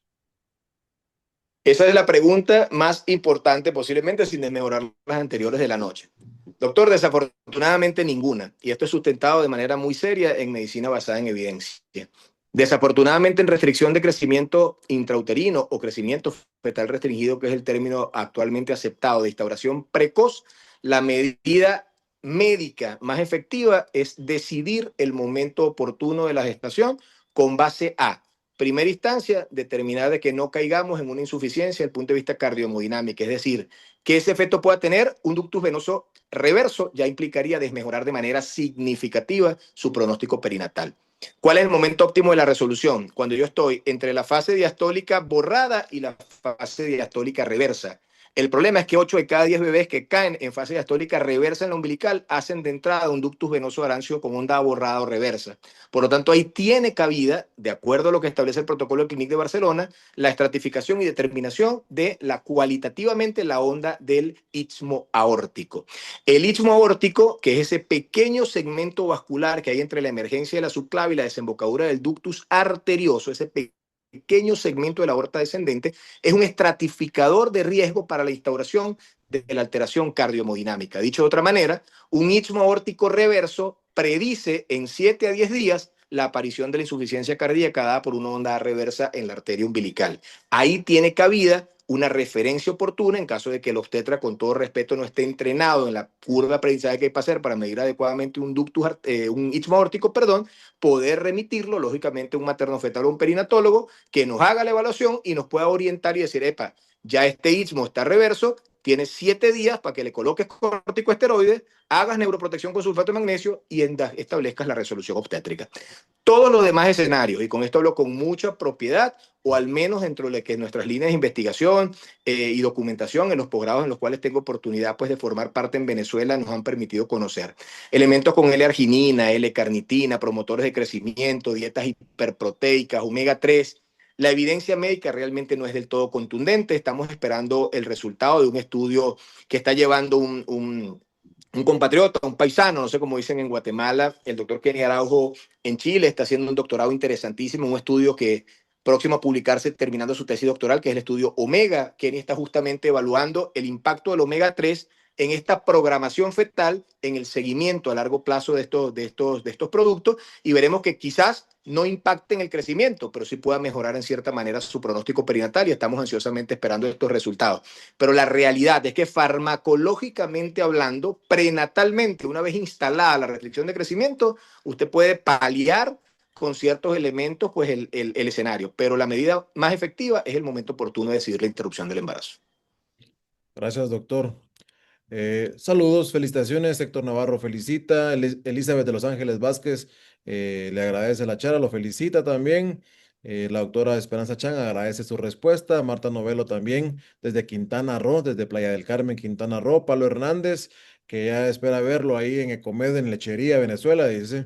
Esa es la pregunta más importante, posiblemente sin desmejorar las anteriores de la noche. Doctor, desafortunadamente ninguna, y esto es sustentado de manera muy seria en medicina basada en evidencia. Desafortunadamente, en restricción de crecimiento intrauterino o crecimiento fetal restringido, que es el término actualmente aceptado de instauración precoz, la medida médica más efectiva es decidir el momento oportuno de la gestación con base a primera instancia, determinar de que no caigamos en una insuficiencia desde el punto de vista cardiohemodinámico, es decir, que ese efecto pueda tener un ductus venoso reverso, ya implicaría desmejorar de manera significativa su pronóstico perinatal. ¿Cuál es el momento óptimo de la resolución? Cuando yo estoy entre la fase diastólica borrada y la fase diastólica reversa. El problema es que 8 de cada 10 bebés que caen en fase diastólica reversa en la umbilical hacen de entrada un ductus venoso arancio con onda borrada o reversa. Por lo tanto, ahí tiene cabida, de acuerdo a lo que establece el protocolo del Clínic de Barcelona, la estratificación y determinación de cualitativamente la onda del istmo aórtico. El istmo aórtico, que es ese pequeño segmento vascular que hay entre la emergencia de la subclave y la desembocadura del ductus arterioso, ese pequeño segmento de la aorta descendente, es un estratificador de riesgo para la instauración de la alteración cardiohemodinámica. Dicho de otra manera, un istmo aórtico reverso predice en 7 a 10 días la aparición de la insuficiencia cardíaca dada por una onda reversa en la arteria umbilical. Ahí tiene cabida una referencia oportuna en caso de que el obstetra, con todo respeto, no esté entrenado en la curva de aprendizaje que hay que hacer para medir adecuadamente un istmo aórtico, perdón, poder remitirlo, lógicamente, a un materno-fetal o un perinatólogo que nos haga la evaluación y nos pueda orientar y decir, epa, ya este istmo está reverso, tienes 7 días para que le coloques corticosteroides, hagas neuroprotección con sulfato de magnesio y establezcas la resolución obstétrica. Todos los demás escenarios, y con esto hablo con mucha propiedad, o al menos dentro de que nuestras líneas de investigación y documentación en los posgrados en los cuales tengo oportunidad, pues, de formar parte en Venezuela, nos han permitido conocer elementos con L-arginina, L-carnitina, promotores de crecimiento, dietas hiperproteicas, omega 3. La evidencia médica realmente no es del todo contundente. Estamos esperando el resultado de un estudio que está llevando un compatriota, un paisano, no sé cómo dicen en Guatemala, el doctor Kenny Araujo en Chile, está haciendo un doctorado interesantísimo, un estudio que próximo a publicarse terminando su tesis doctoral, que es el estudio Omega. Kenny está justamente evaluando el impacto del omega 3 en esta programación fetal, en el seguimiento a largo plazo de estos productos, y veremos que quizás no impacten el crecimiento, pero sí pueda mejorar en cierta manera su pronóstico perinatal, y estamos ansiosamente esperando estos resultados. Pero la realidad es que farmacológicamente hablando, prenatalmente, una vez instalada la restricción de crecimiento, usted puede paliar con ciertos elementos pues el escenario, pero la medida más efectiva es el momento oportuno de decidir la interrupción del embarazo. Gracias, doctor. Saludos, felicitaciones. Héctor Navarro felicita. Elizabeth de Los Ángeles Vázquez le agradece la charla, lo felicita también. La doctora Esperanza Chan agradece su respuesta. Marta Novelo también, desde Quintana Roo, desde Playa del Carmen, Quintana Roo. Pablo Hernández, que ya espera verlo ahí en Ecomed, en Lechería, Venezuela, dice.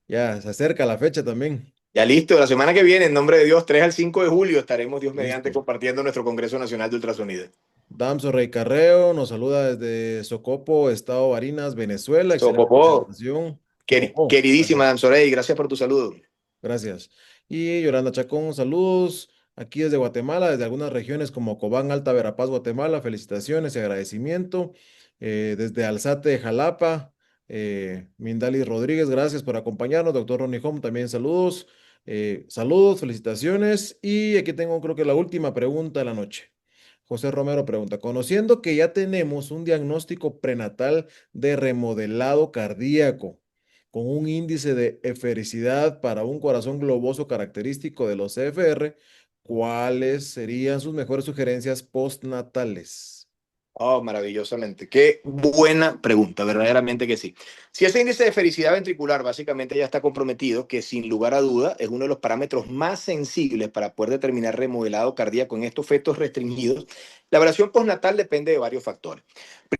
Ya se acerca la fecha también. Ya listo, la semana que viene, en nombre de Dios, 3 al 5 de julio, estaremos Dios mediante Listo. compartiendo nuestro Congreso Nacional de Ultrasonido. Damso Rey Carreo nos saluda desde Socopo, Estado Barinas, Venezuela. Excelente Sopopó, presentación. Socopó, queridísima gracias. Danzorey, gracias por tu saludo. Gracias. Y Yolanda Chacón, saludos. aquí desde Guatemala, desde algunas regiones como Cobán, Alta Verapaz, Guatemala. Felicitaciones y agradecimiento. Desde Alzate, Jalapa, Mindali Rodríguez, gracias por acompañarnos. Doctor Ronnie Home, también saludos. Saludos, felicitaciones. Y aquí tengo creo que la última pregunta de la noche. José Romero pregunta, conociendo que ya tenemos un diagnóstico prenatal de remodelado cardíaco con un índice de efericidad para un corazón globoso característico de los CFR, ¿cuáles serían sus mejores sugerencias postnatales? Oh, maravillosamente. Qué buena pregunta, verdaderamente que sí. Si ese índice de felicidad ventricular básicamente ya está comprometido, que sin lugar a duda es uno de los parámetros más sensibles para poder determinar remodelado cardíaco en estos fetos restringidos, la evaluación postnatal depende de varios factores.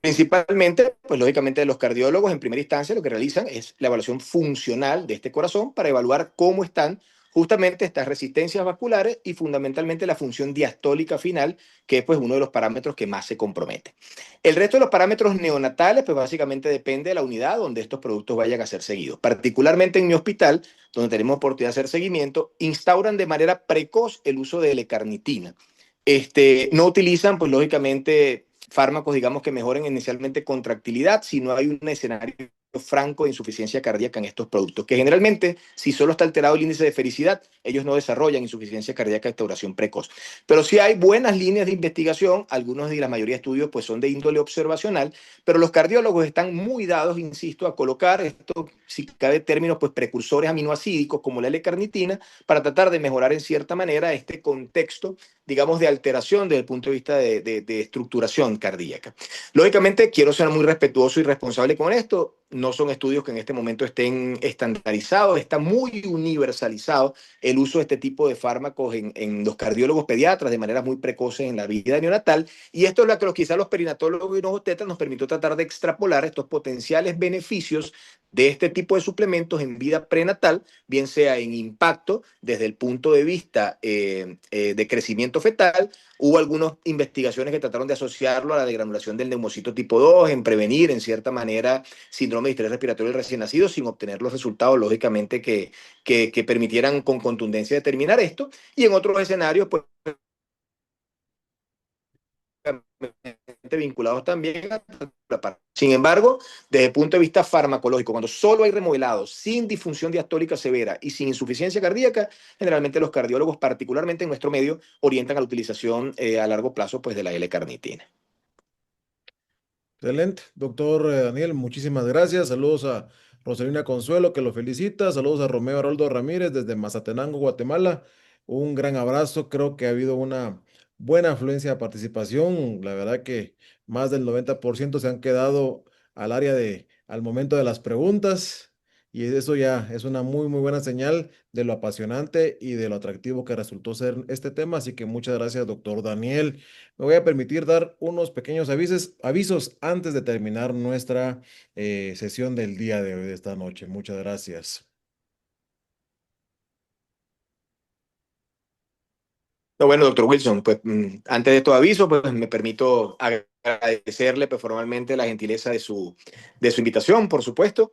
Principalmente, pues lógicamente los cardiólogos en primera instancia lo que realizan es la evaluación funcional de este corazón para evaluar cómo están justamente estas resistencias vasculares y fundamentalmente la función diastólica final, que es pues uno de los parámetros que más se compromete. El resto de los parámetros neonatales, pues básicamente depende de la unidad donde estos productos vayan a ser seguidos. Particularmente en mi hospital, donde tenemos oportunidad de hacer seguimiento, instauran de manera precoz el uso de L-carnitina. No utilizan, pues lógicamente, fármacos, digamos, que mejoren inicialmente contractilidad, si no hay un escenario franco de insuficiencia cardíaca en estos productos, que generalmente, si solo está alterado el índice de felicidad, ellos no desarrollan insuficiencia cardíaca de restauración precoz. Pero sí hay buenas líneas de investigación, algunos de la mayoría de estudios pues son de índole observacional, pero los cardiólogos están muy dados, insisto, a colocar estos, si cabe términos, pues precursores aminoácidos como la L-carnitina, para tratar de mejorar en cierta manera este contexto, digamos, de alteración desde el punto de vista de estructuración cardíaca. Lógicamente, quiero ser muy respetuoso y responsable con esto. No son estudios que en este momento estén estandarizados, está muy universalizado el uso de este tipo de fármacos en los cardiólogos pediatras de manera muy precoce en la vida neonatal. Y esto es lo que quizás los perinatólogos y los obstetras nos permitió tratar de extrapolar estos potenciales beneficios de este tipo de suplementos en vida prenatal, bien sea en impacto desde el punto de vista de crecimiento fetal. Hubo algunas investigaciones que trataron de asociarlo a la degranulación del neumocito tipo 2, en prevenir en cierta manera síndrome de estrés respiratorio del recién nacido, sin obtener los resultados, lógicamente, que permitieran con contundencia determinar esto. Y en otros escenarios, pues vinculados también a la parte. Sin embargo, desde el punto de vista farmacológico, cuando solo hay remodelados sin disfunción diastólica severa y sin insuficiencia cardíaca, generalmente los cardiólogos, particularmente en nuestro medio, orientan a la utilización a largo plazo pues, de la L-carnitina. Excelente, doctor Daniel, muchísimas gracias. Saludos a Rosalina Consuelo, que lo felicita. Saludos a Romeo Haroldo Ramírez desde Mazatenango, Guatemala. Un gran abrazo. Creo que ha habido una buena afluencia de participación. La verdad que más del 90% se han quedado al momento de las preguntas. Y eso ya es una muy, muy buena señal de lo apasionante y de lo atractivo que resultó ser este tema. Así que muchas gracias, doctor Daniel. Me voy a permitir dar unos pequeños avisos antes de terminar nuestra sesión del día de hoy, de esta noche. Muchas gracias. No, bueno, doctor Wilson, pues antes de todo aviso, pues me permito agradecerle pues, formalmente la gentileza de su invitación, por supuesto.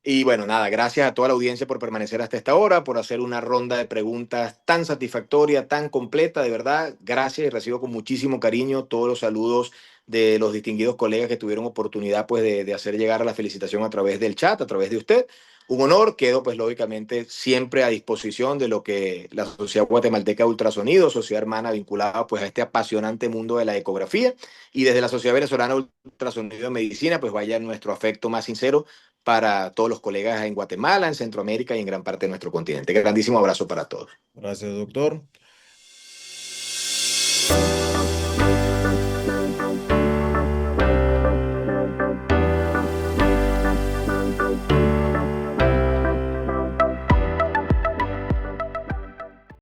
Y bueno, nada, gracias a toda la audiencia por permanecer hasta esta hora, por hacer una ronda de preguntas tan satisfactoria, tan completa, de verdad. Gracias y recibo con muchísimo cariño todos los saludos de los distinguidos colegas que tuvieron oportunidad pues de hacer llegar la felicitación a través del chat, a través de usted. Un honor, quedo pues lógicamente siempre a disposición de lo que la Sociedad Guatemalteca de Ultrasonido, sociedad hermana vinculada pues a este apasionante mundo de la ecografía, y desde la Sociedad Venezolana de Ultrasonido de Medicina pues vaya nuestro afecto más sincero para todos los colegas en Guatemala, en Centroamérica y en gran parte de nuestro continente. Grandísimo abrazo para todos. Gracias, doctor.